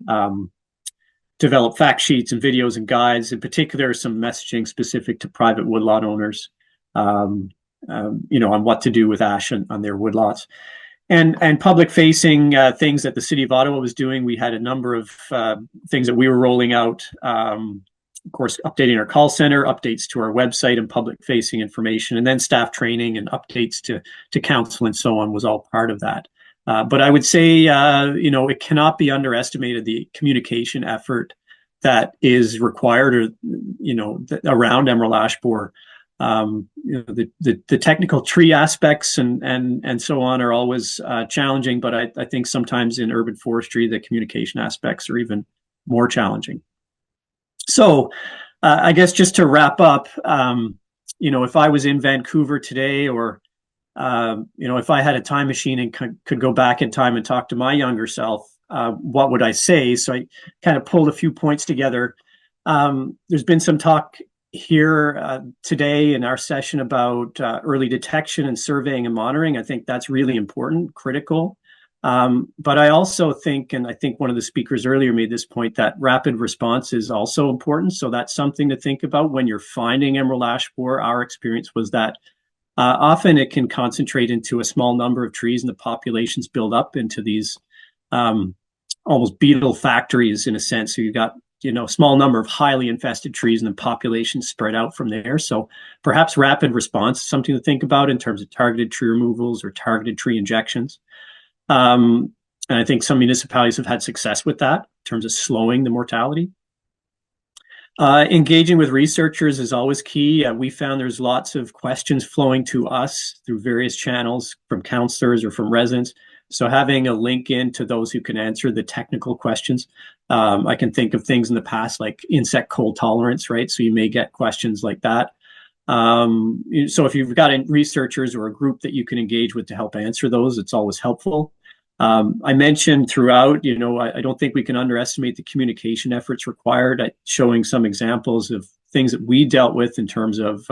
Develop fact sheets and videos and guides, in particular, some messaging specific to private woodlot owners, on what to do with ash on their woodlots. And public-facing things that the City of Ottawa was doing. We had a number of things that we were rolling out. Of course, updating our call center, updates to our website and public-facing information, and then staff training and updates to council and so on was all part of that. But I would say, it cannot be underestimated, the communication effort that is required, around emerald ash borer. The technical tree aspects and so on are always challenging, but I think sometimes in urban forestry, the communication aspects are even more challenging. So I guess just to wrap up, if I was in Vancouver today, or if I had a time machine and could go back in time and talk to my younger self, what would I say? So I kind of pulled a few points together. There's been some talk here today in our session about early detection and surveying and monitoring. I think that's really important, critical. But I also think, and I think one of the speakers earlier made this point, that rapid response is also important. So that's something to think about when you're finding emerald ash borer. Our experience was that often it can concentrate into a small number of trees, and the populations build up into these almost beetle factories in a sense. So you've got a small number of highly infested trees, and the population spread out from there. So perhaps rapid response is something to think about in terms of targeted tree removals or targeted tree injections. And I think some municipalities have had success with that in terms of slowing the mortality. Engaging with researchers is always key. We found there's lots of questions flowing to us through various channels from counselors or from residents. So having a link in to those who can answer the technical questions. I can think of things in the past like insect cold tolerance, right? So you may get questions like that. So if you've got researchers or a group that you can engage with to help answer those, it's always helpful. I mentioned throughout, I don't think we can underestimate the communication efforts required at showing some examples of things that we dealt with in terms of,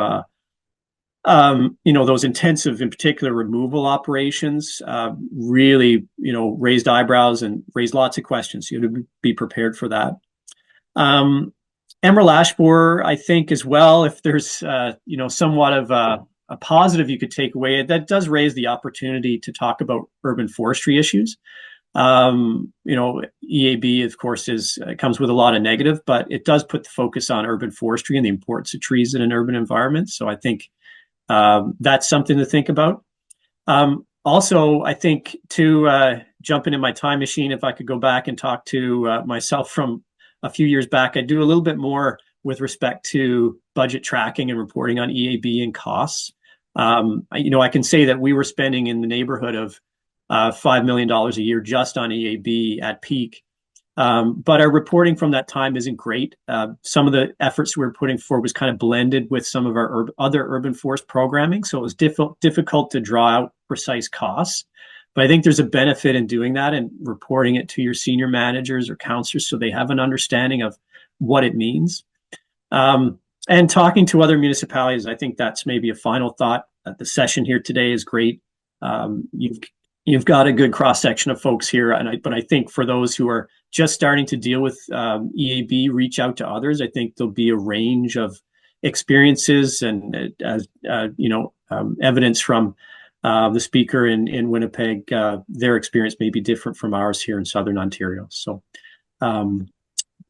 those intensive, in particular, removal operations, really, raised eyebrows and raised lots of questions. You have to be prepared for that. Emerald ash borer, I think as well, if there's, somewhat of a positive you could take away, that does raise the opportunity to talk about urban forestry issues. EAB, of course, comes with a lot of negative, but it does put the focus on urban forestry and the importance of trees in an urban environment. So I think that's something to think about. Also, I think to jump into my time machine, if I could go back and talk to myself from a few years back, I'd do a little bit more with respect to budget tracking and reporting on EAB and costs. I can say that we were spending in the neighborhood of $5 million a year just on EAB at peak. But our reporting from that time isn't great. Some of the efforts we were putting forward was kind of blended with some of our other urban forest programming. So it was difficult to draw out precise costs. But I think there's a benefit in doing that and reporting it to your senior managers or counselors so they have an understanding of what it means. And talking to other municipalities, I think that's maybe a final thought. The session here today is great. You've got a good cross section of folks here, but I think for those who are just starting to deal with EAB, reach out to others. I think there'll be a range of experiences and evidence from the speaker in Winnipeg. Their experience may be different from ours here in Southern Ontario. So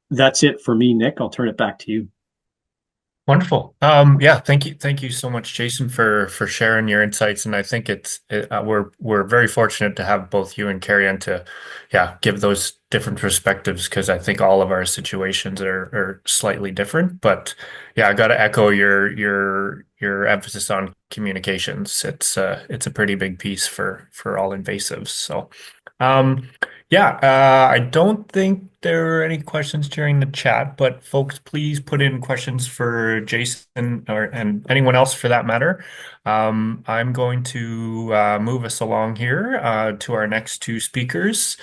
that's it for me, Nick. I'll turn it back to you. Wonderful. Yeah, thank you so much, Jason, for sharing your insights. And I think we're very fortunate to have both you and Carrie and to give those different perspectives, because I think all of our situations are slightly different. But yeah, I got to echo your emphasis on communications. It's a pretty big piece for all invasives. So I don't think there are any questions during the chat, but folks, please put in questions for Jason and anyone else for that matter. I'm going to move us along here to our next two speakers.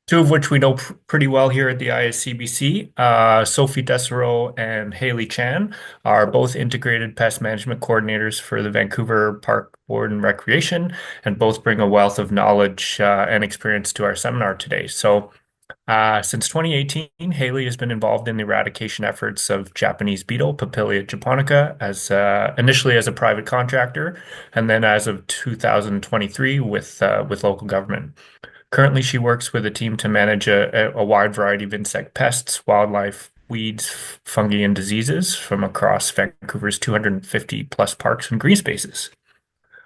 Two of which we know pretty well here at the ISCBC. Sophie Dessereau and Haley Chan are both integrated pest management coordinators for the Vancouver Park Board and Recreation, and both bring a wealth of knowledge and experience to our seminar today. So since 2018, Haley has been involved in the eradication efforts of Japanese beetle, Papillia japonica, as initially as a private contractor, and then as of 2023 with local government. Currently, she works with a team to manage a wide variety of insect pests, wildlife, weeds, fungi, and diseases from across Vancouver's 250 plus parks and green spaces.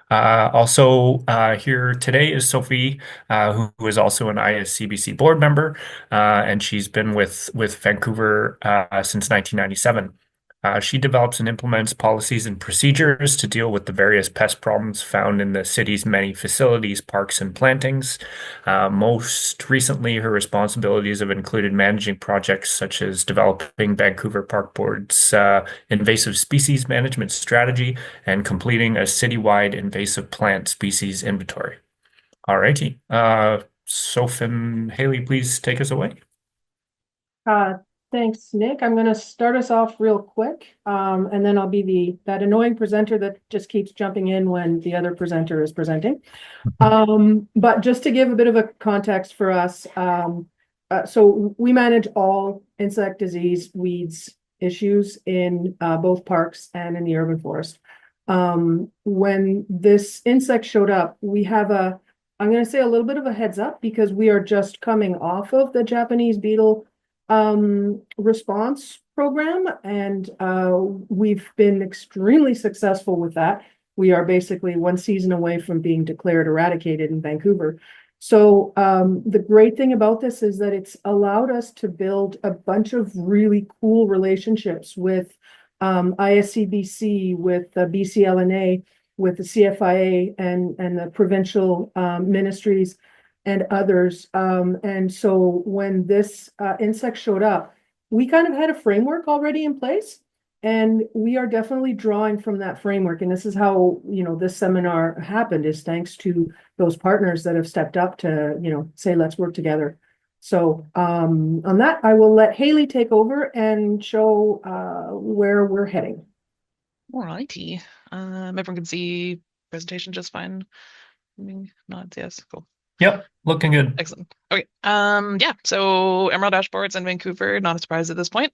Also here today is Sophie, who is also an ISCBC board member, and she's been with Vancouver since 1997. She develops and implements policies and procedures to deal with the various pest problems found in the city's many facilities, parks, and plantings. Most recently, her responsibilities have included managing projects such as developing Vancouver Park Board's invasive species management strategy and completing a citywide invasive plant species inventory. All righty. Sophie and Haley, please take us away. Thanks, Nick. I'm going to start us off real quick, and then I'll be that annoying presenter that just keeps jumping in when the other presenter is presenting. But just to give a bit of a context for us, so we manage all insect disease, weeds issues in both parks and in the urban forest. When this insect showed up, we have I'm going to say a little bit of a heads up, because we are just coming off of the Japanese beetle response program, and we've been extremely successful with that. We are basically one season away from being declared eradicated in Vancouver. So the great thing about this is that it's allowed us to build a bunch of really cool relationships with ISCBC, with the BCLNA, with the CFIA and the provincial ministries and others. And so when this insect showed up, we kind of had a framework already in place, and we are definitely drawing from that framework. And this is how, this seminar happened, is thanks to those partners that have stepped up to, say, let's work together. So on that, I will let Haley take over and show where we're heading. All righty. Everyone can see presentation just fine. Nods, yes, cool. Yep, looking good. Excellent. Okay. So Emerald Ash Boards in Vancouver, not a surprise at this point.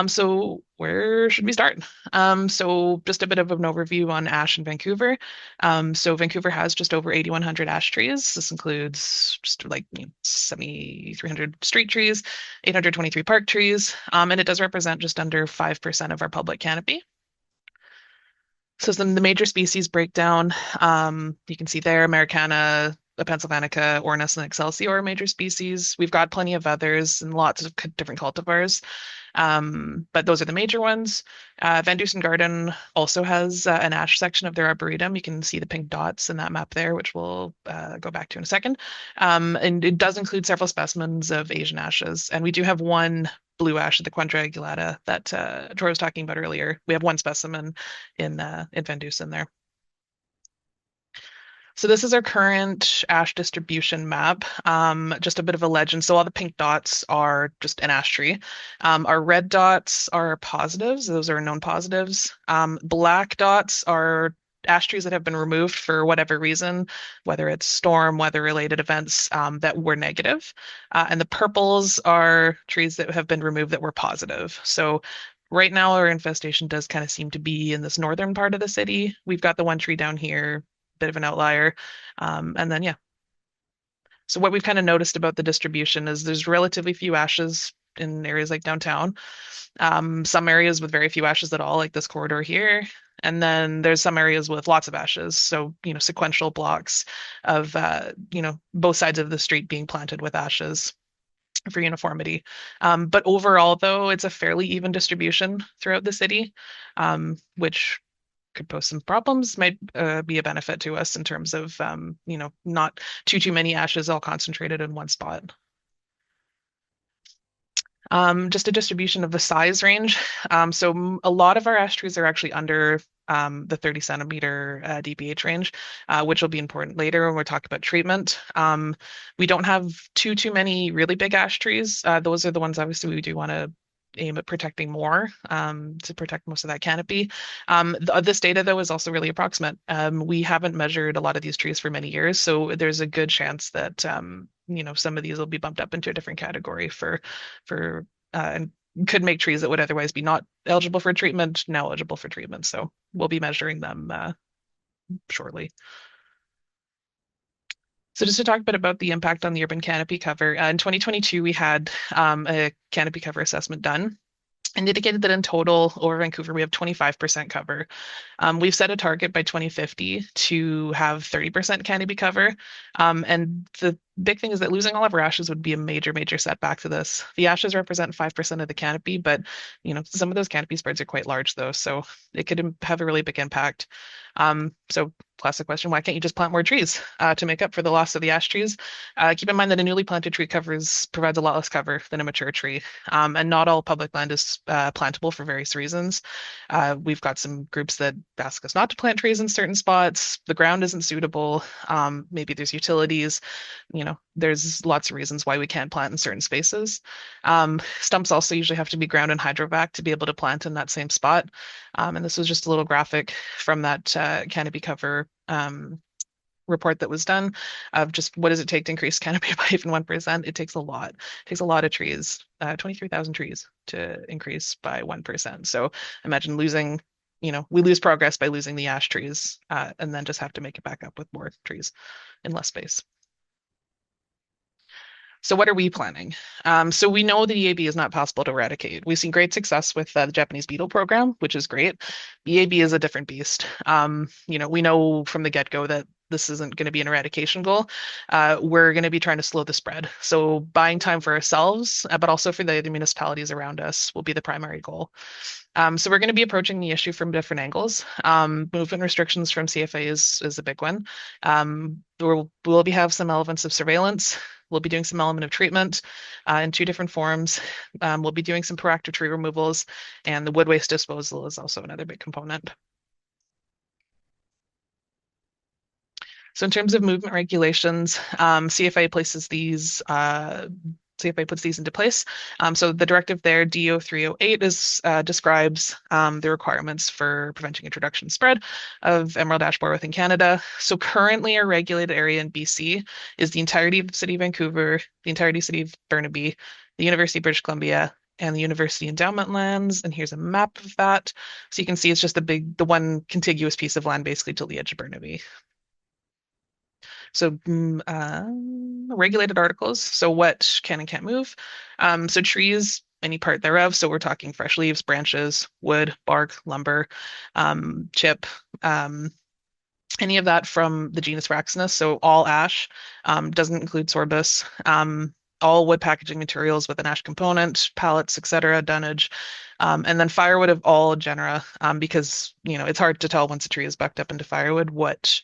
So where should we start? So just a bit of an overview on ash in Vancouver. So Vancouver has just over 8,100 ash trees. This includes just like 7,300 street trees, 823 park trees, and it does represent just under 5% of our public canopy. So the major species breakdown, you can see there, Americana, the Pennsylvanica, Ornis, and Excelsior major species. We've got plenty of others and lots of different cultivars. But those are the major ones. Van Dusen Garden also has an ash section of their arboretum. You can see the pink dots in that map there, which we'll go back to in a second. And it does include several specimens of Asian ashes. And we do have one blue ash of the Quandra angulata that Troy was talking about earlier. We have one specimen in Van Dusen there. So this is our current ash distribution map. Just a bit of a legend. So all the pink dots are just an ash tree. Our red dots are positives. Those are known positives. Black dots are ash trees that have been removed for whatever reason, whether it's storm, weather-related events that were negative. And the purples are trees that have been removed that were positive. So right now our infestation does kind of seem to be in this northern part of the city. We've got the one tree down here, bit of an outlier. And then, yeah. So what we've kind of noticed about the distribution is there's relatively few ashes in areas like downtown. Some areas with very few ashes at all, like this corridor here. And then there's some areas with lots of ashes. So, sequential blocks of, both sides of the street being planted with ashes for uniformity. But overall, though, it's a fairly even distribution throughout the city, which could pose some problems, might be a benefit to us in terms of, not too many ashes all concentrated in one spot. Just a distribution of the size range. So a lot of our ash trees are actually under the 30 centimeter DPH range, which will be important later when we're talking about treatment. We don't have too many really big ash trees. Those are the ones obviously we do want to aim at protecting more to protect most of that canopy. This data, though, is also really approximate. We haven't measured a lot of these trees for many years, so there's a good chance that some of these will be bumped up into a different category and could make trees that would otherwise be not eligible for treatment now eligible for treatment. So we'll be measuring them shortly. So just to talk a bit about the impact on the urban canopy cover, in 2022, we had a canopy cover assessment done and indicated that in total over Vancouver, we have 25% cover. We've set a target by 2050 to have 30% canopy cover. And the big thing is that losing all of our ashes would be a major setback to this. The ashes represent 5% of the canopy, but some of those canopy spreads are quite large though, so it could have a really big impact. So classic question, why can't you just plant more trees to make up for the loss of the ash trees? Keep in mind that a newly planted tree provides a lot less cover than a mature tree. And not all public land is plantable for various reasons. We've got some groups that ask us not to plant trees in certain spots. The ground isn't suitable. Maybe there's utilities. There's lots of reasons why we can't plant in certain spaces. Stumps also usually have to be ground in hydrovac to be able to plant in that same spot. And this was just a little graphic from that canopy cover report that was done of just what does it take to increase canopy by even 1%. It takes a lot. It takes a lot of trees, 23,000 trees to increase by 1%. So imagine losing, we lose progress by losing the ash trees and then just have to make it back up with more trees in less space. So what are we planning? So we know the EAB is not possible to eradicate. We've seen great success with the Japanese beetle program, which is great. EAB is a different beast. We know from the get-go that this isn't going to be an eradication goal. We're going to be trying to slow the spread. So buying time for ourselves, but also for the other municipalities around us will be the primary goal. So we're going to be approaching the issue from different angles. Movement restrictions from CFIA is a big one. We'll have some elements of surveillance. We'll be doing some element of treatment in two different forms. We'll be doing some proactive tree removals, and the wood waste disposal is also another big component. So in terms of movement regulations, CFIA puts these into place. So the directive there, DO 308, describes the requirements for preventing introduction and spread of emerald ash borer within Canada. So currently our regulated area in BC is the entirety of the city of Vancouver, the entirety of the city of Burnaby, the University of British Columbia, and the University Endowment lands. And here's a map of that. So you can see it's just the one contiguous piece of land basically till the edge of Burnaby. So regulated articles, so what can and can't move. So trees, any part thereof. So we're talking fresh leaves, branches, wood, bark, lumber, chip, any of that from the genus Fraxinus, so all ash, doesn't include sorbus, all wood packaging materials with an ash component, pallets, etc., dunnage, and then firewood of all genera, because it's hard to tell once a tree is bucked up into firewood what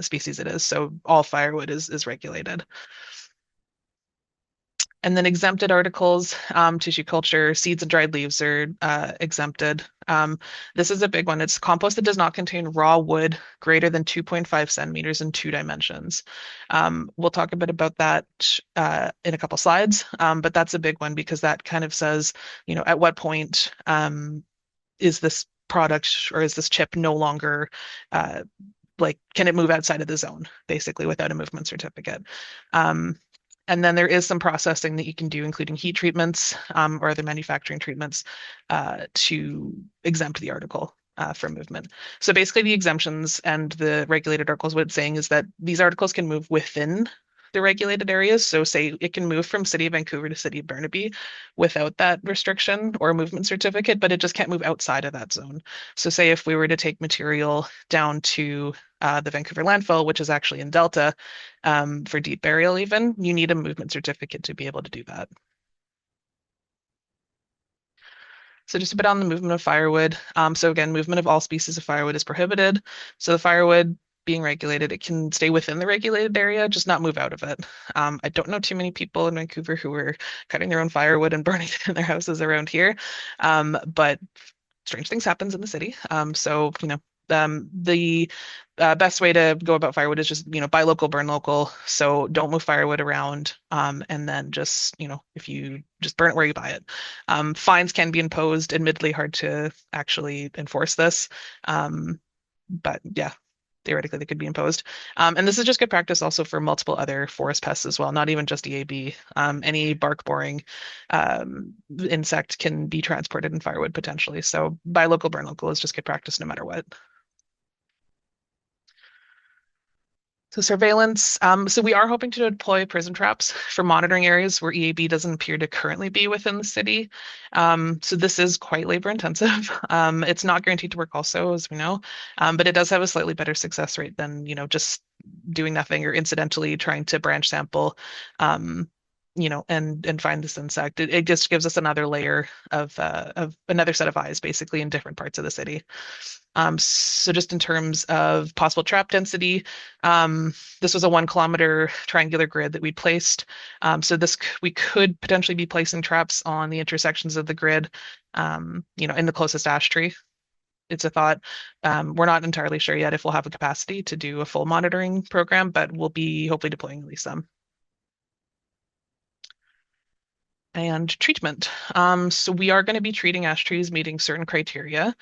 species it is. So all firewood is regulated. And then exempted articles, tissue culture, seeds and dried leaves are exempted. This is a big one. It's compost that does not contain raw wood greater than 2.5 centimeters in 2 dimensions. We'll talk a bit about that in a couple slides, but that's a big one because that kind of says, at what point is this product or is this chip no longer can it move outside of the zone, basically, without a movement certificate? And then there is some processing that you can do, including heat treatments or other manufacturing treatments to exempt the article from movement. So basically the exemptions and the regulated articles, what it's saying is that these articles can move within the regulated areas. So say it can move from City of Vancouver to City of Burnaby without that restriction or movement certificate, but it just can't move outside of that zone. So say if we were to take material down to the Vancouver landfill, which is actually in Delta, for deep burial even, you need a movement certificate to be able to do that. So just a bit on the movement of firewood. So again, movement of all species of firewood is prohibited. So the firewood being regulated, it can stay within the regulated area, just not move out of it. I don't know too many people in Vancouver who are cutting their own firewood and burning it in their houses around here. But strange things happens in the city. So, the best way to go about firewood is just, buy local, burn local. So don't move firewood around. And then just, if you just burn it where you buy it. Fines can be imposed, admittedly hard to actually enforce this. But yeah, theoretically they could be imposed. And this is just good practice also for multiple other forest pests as well, not even just EAB. Any bark boring insect can be transported in firewood potentially. So buy local, burn local is just good practice no matter what. So surveillance. So we are hoping to deploy prison traps for monitoring areas where EAB doesn't appear to currently be within the city. So this is quite labor intensive. It's not guaranteed to work also, as we know, but it does have a slightly better success rate than, just doing nothing or incidentally trying to branch sample, and find this insect. It just gives us another layer of another set of eyes, basically, in different parts of the city. So just in terms of possible trap density, this was a 1 kilometer triangular grid that we placed. So we could potentially be placing traps on the intersections of the grid, in the closest ash tree. It's a thought. We're not entirely sure yet if we'll have the capacity to do a full monitoring program, but we'll be hopefully deploying at least some. And treatment. So we are going to be treating ash trees meeting certain criteria.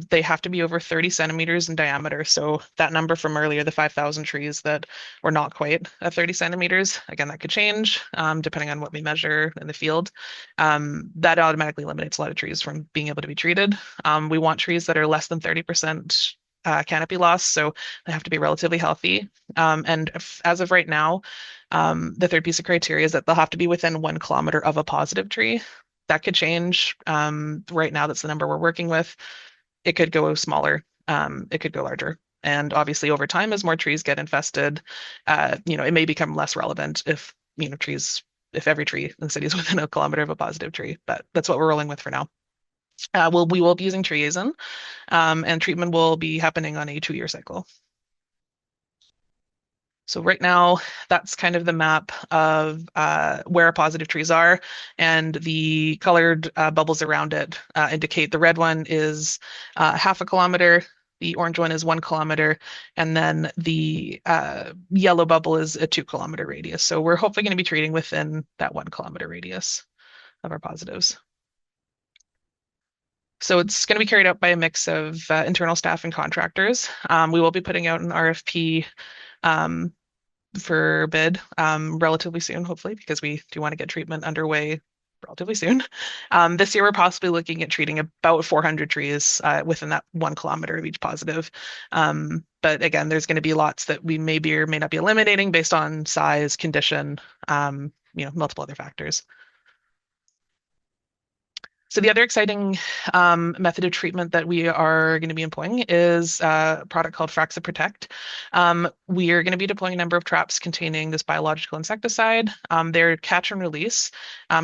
They have to be over 30 centimeters in diameter. So that number from earlier, the 5,000 trees that were not quite at 30 centimeters, again, that could change depending on what we measure in the field. That automatically eliminates a lot of trees from being able to be treated. We want trees that are less than 30% canopy loss, so they have to be relatively healthy. And as of right now, the third piece of criteria is that they'll have to be within 1 kilometer of a positive tree. That could change. Right now, that's the number we're working with. It could go smaller. It could go larger. And obviously, over time, as more trees get infested, it may become less relevant if every tree in the city is within 1 kilometer of a positive tree. But that's what we're rolling with for now. We will be using triazine, and treatment will be happening on a 2-year cycle. So right now, that's kind of the map of where our positive trees are, and the colored bubbles around it indicate the red one is 0.5 kilometer, the orange one is 1 kilometer, and then the yellow bubble is a 2 kilometer radius. So we're hopefully going to be treating within that 1 kilometer radius of our positives. So it's going to be carried out by a mix of internal staff and contractors. We will be putting out an RFP for bid relatively soon, hopefully, because we do want to get treatment underway relatively soon. This year, we're possibly looking at treating about 400 trees within that 1 kilometer of each positive. But again, there's going to be lots that we may be or may not be eliminating based on size, condition, multiple other factors. So the other exciting method of treatment that we are going to be employing is a product called Fraxa Protect. We are going to be deploying a number of traps containing this biological insecticide. They're catch and release.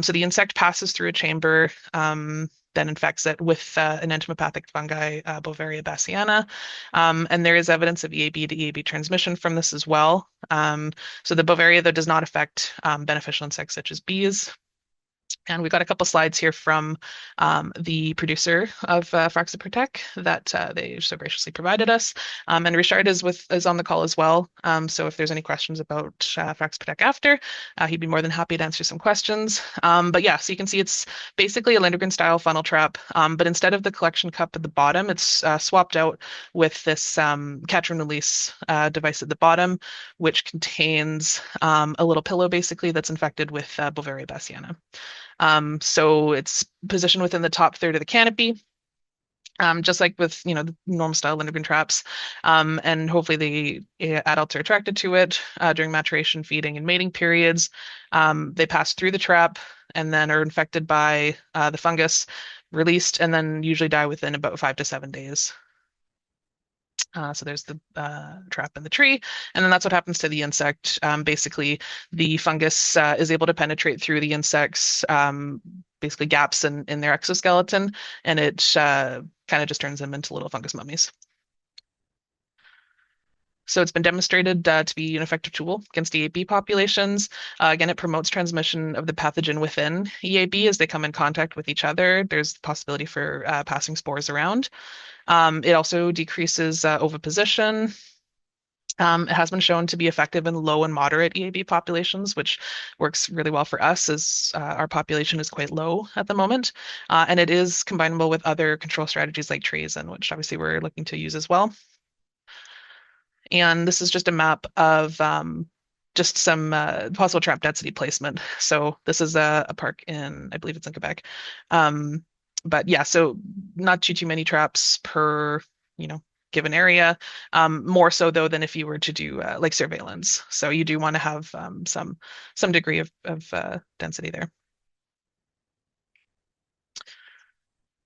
So the insect passes through a chamber, then infects it with an entomopathic fungi, Beauveria bassiana. And there is evidence of EAB to EAB transmission from this as well. So the Beauveria, though, does not affect beneficial insects such as bees. And we've got a couple slides here from the producer of Fraxa Protect that they so graciously provided us. And Richard is on the call as well. So if there's any questions about Fraxa Protect after, he'd be more than happy to answer some questions. But yeah, so you can see it's basically a Lindgren style funnel trap, but instead of the collection cup at the bottom, it's swapped out with this catch and release device at the bottom, which contains a little pillow basically that's infected with Beauveria bassiana. So it's positioned within the top third of the canopy, just like with the normal style Lindgren traps. And hopefully the adults are attracted to it during maturation, feeding, and mating periods. They pass through the trap and then are infected by the fungus, released, and then usually die within about 5 to 7 days. So there's the trap in the tree, and then that's what happens to the insect. Basically, the fungus is able to penetrate through the insect's basically gaps in their exoskeleton, and it kind of just turns them into little fungus mummies. So it's been demonstrated to be an effective tool against EAB populations. Again, it promotes transmission of the pathogen within EAB as they come in contact with each other. There's the possibility for passing spores around. It also decreases oviposition. It has been shown to be effective in low and moderate EAB populations, which works really well for us as our population is quite low at the moment. And it is combinable with other control strategies like treason, which obviously we're looking to use as well. And this is just a map of just some possible trap density placement. So this is a park in, I believe it's in Quebec. But yeah, so not too many traps per, given area. More so though than if you were to do like surveillance. So you do want to have some degree of density there.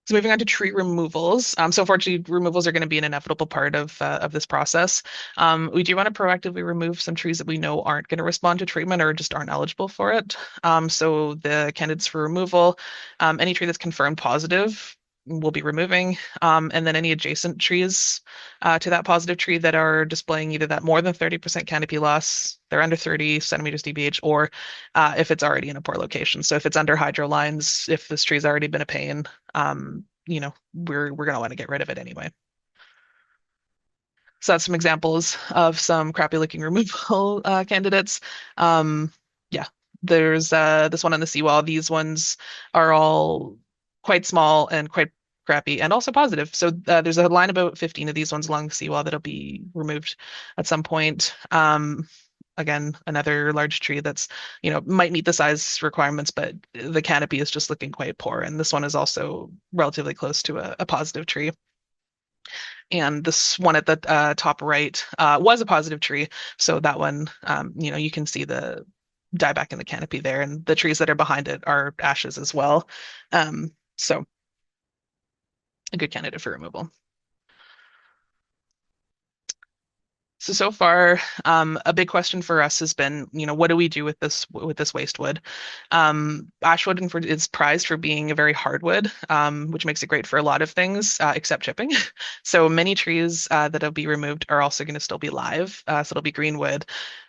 So moving on to tree removals. So unfortunately, removals are going to be an inevitable part of this process. We do want to proactively remove some trees that we know aren't going to respond to treatment or just aren't eligible for it. So the candidates for removal, any tree that's confirmed positive, we'll be removing, and then any adjacent trees to that positive tree that are displaying either that more than 30% canopy loss, they're under 30 centimeters dBH, or if it's already in a poor location. So if it's under hydro lines, if this tree's already been a pain, we're gonna want to get rid of it anyway. So that's some examples of some crappy looking removal candidates. Yeah, there's this one on the seawall. These ones are all quite small and quite crappy and also positive. So there's a line about 15 of these ones along the seawall that'll be removed at some point. Again, another large tree that's, might meet the size requirements, but the canopy is just looking quite poor. And this one is also relatively close to a positive tree. And this one at the top right was a positive tree. So that one, you can see the dieback in the canopy there, and the trees that are behind it are ashes as well. So a good candidate for removal. So far, a big question for us has been, what do we do with this waste wood? Ash wood is prized for being a very hard wood, which makes it great for a lot of things, except chipping. So many trees that'll be removed are also going to still be live. So it'll be green wood.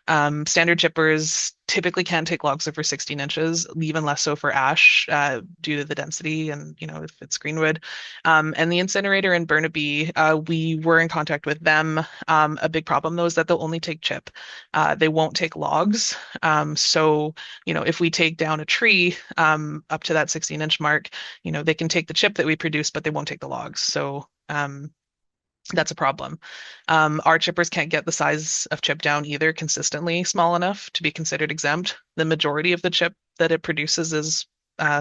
Standard chippers typically can take logs over 16 inches, even less so for ash due to the density and, if it's greenwood. And the incinerator in Burnaby, we were in contact with them. A big problem, though, is that they'll only take chip. They won't take logs. So, if we take down a tree up to that 16-inch mark, they can take the chip that we produce, but they won't take the logs. So, that's a problem. Our chippers can't get the size of chip down either consistently small enough to be considered exempt. The majority of the chip that it produces is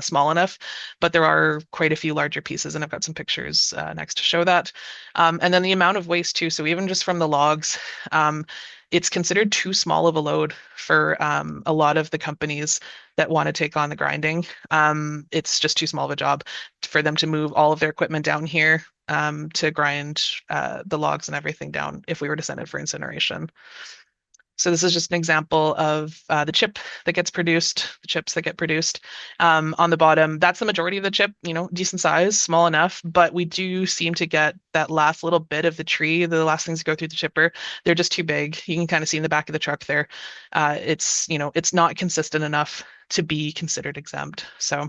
small enough, but there are quite a few larger pieces, and I've got some pictures next to show that. And then the amount of waste too. So even just from the logs, it's considered too small of a load for a lot of the companies that want to take on the grinding. It's just too small of a job for them to move all of their equipment down here to grind the logs and everything down if we were to send it for incineration. So this is just an example of the chip that gets produced, the chips that get produced. On the bottom, that's the majority of the chip, decent size, small enough, but we do seem to get that last little bit of the tree, the last things that go through the chipper, they're just too big. You can kind of see in the back of the truck there. It's not consistent enough to be considered exempt. So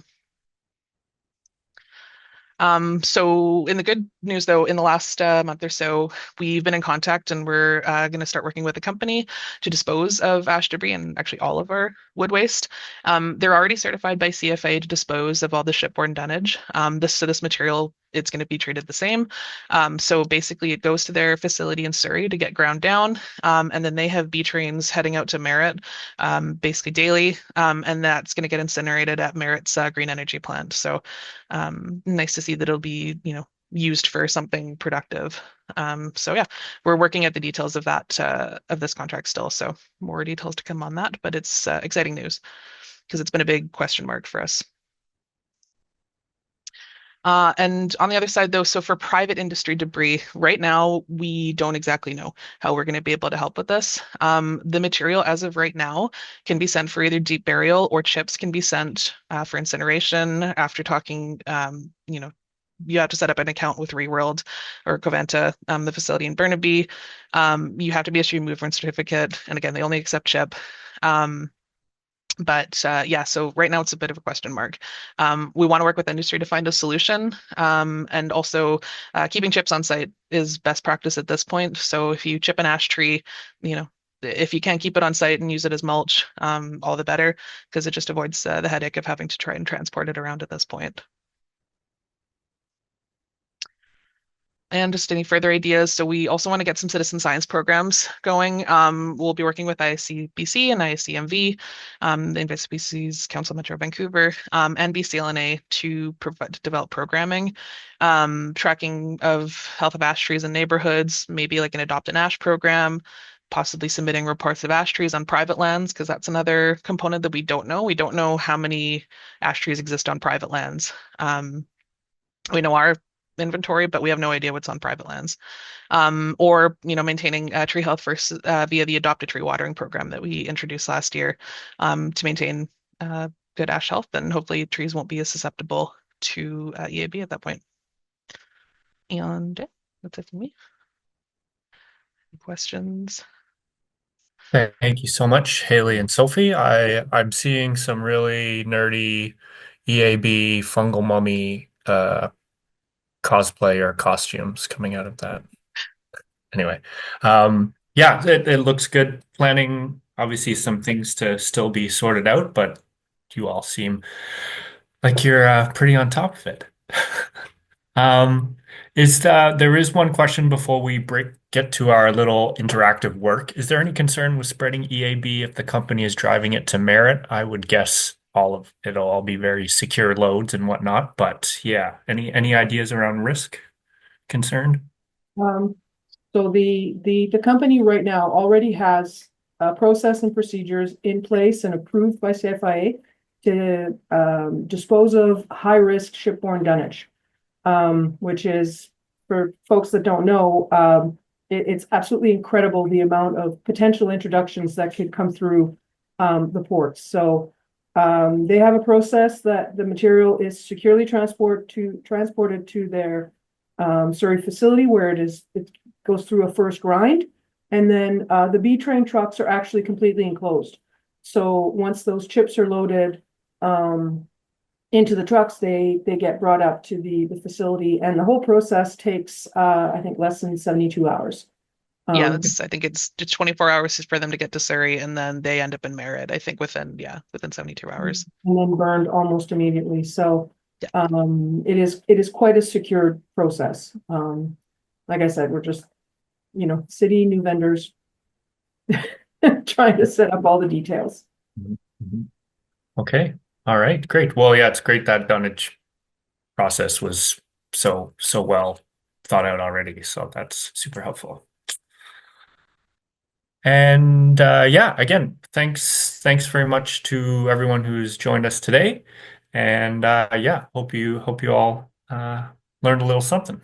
in the good news, though, in the last month or so, we've been in contact and we're going to start working with a company to dispose of ash debris and actually all of our wood waste. They're already certified by CFIA to dispose of all the shipborne dunnage. This material, it's going to be treated the same. So basically, it goes to their facility in Surrey to get ground down, and then they have bee trains heading out to Merritt, basically daily, and that's going to get incinerated at Merritt's green energy plant. So nice to see that it'll be, used for something productive. So yeah, we're working at the details of that of this contract still. So more details to come on that, but it's exciting news because it's been a big question mark for us. And on the other side, though, so for private industry debris, right now, we don't exactly know how we're going to be able to help with this. The material, as of right now, can be sent for either deep burial or chips can be sent for incineration after talking, you have to set up an account with Reworld or Covanta, the facility in Burnaby. You have to be issued a mover and certificate. And again, they only accept chip. But yeah, so right now it's a bit of a question mark. We want to work with industry to find a solution. And also keeping chips on site is best practice at this point. So if you chip an ash tree, if you can't keep it on site and use it as mulch, all the better, because it just avoids the headache of having to try and transport it around at this point. And just any further ideas. So we also want to get some citizen science programs going. We'll be working with ICBC and ICMV, the Invasive Species Council Metro Vancouver, and BCLNA to develop programming, tracking of health of ash trees in neighborhoods, maybe like an adopt an ash program, possibly submitting reports of ash trees on private lands, because that's another component that we don't know. We don't know how many ash trees exist on private lands. We know our inventory, but we have no idea what's on private lands. Or maintaining tree health via the Adopt a Tree watering program that we introduced last year to maintain good ash health, and hopefully trees won't be as susceptible to EAB at that point. And yeah, that's it for me. Any questions? Thank you so much, Haley and Sophie. I'm seeing some really nerdy EAB fungal mummy cosplay or costumes coming out of that. Anyway, yeah, it looks good. Planning, obviously, some things to still be sorted out, but you all seem like you're pretty on top of it. There is one question before we get to our little interactive work. Is there any concern with spreading EAB if the company is driving it to Merritt? I would guess it'll all be very secure loads and whatnot, but yeah, any ideas around risk concern? So the company right now already has process and procedures in place and approved by CFIA to dispose of high-risk shipborne dunnage, which is, for folks that don't know, it's absolutely incredible the amount of potential introductions that could come through the ports. So they have a process that the material is securely transported to their Surrey facility, where it goes through a first grind, and then the B train trucks are actually completely enclosed. So once those chips are loaded into the trucks, they get brought up to the facility, and the whole process takes I think less than 72 hours. Yeah, I think it's 24 hours for them to get to Surrey, and then they end up in Merritt, I think within 72 hours. And then burned almost immediately. So yeah. It is quite a secured process. Like I said, we're just, city, new vendors trying to set up all the details. Mm-hmm. Okay. All right. Great. Well, yeah, it's great that dunnage process was so well thought out already. So that's super helpful. And yeah, again, thanks very much to everyone who's joined us today. And yeah, hope you all learned a little something.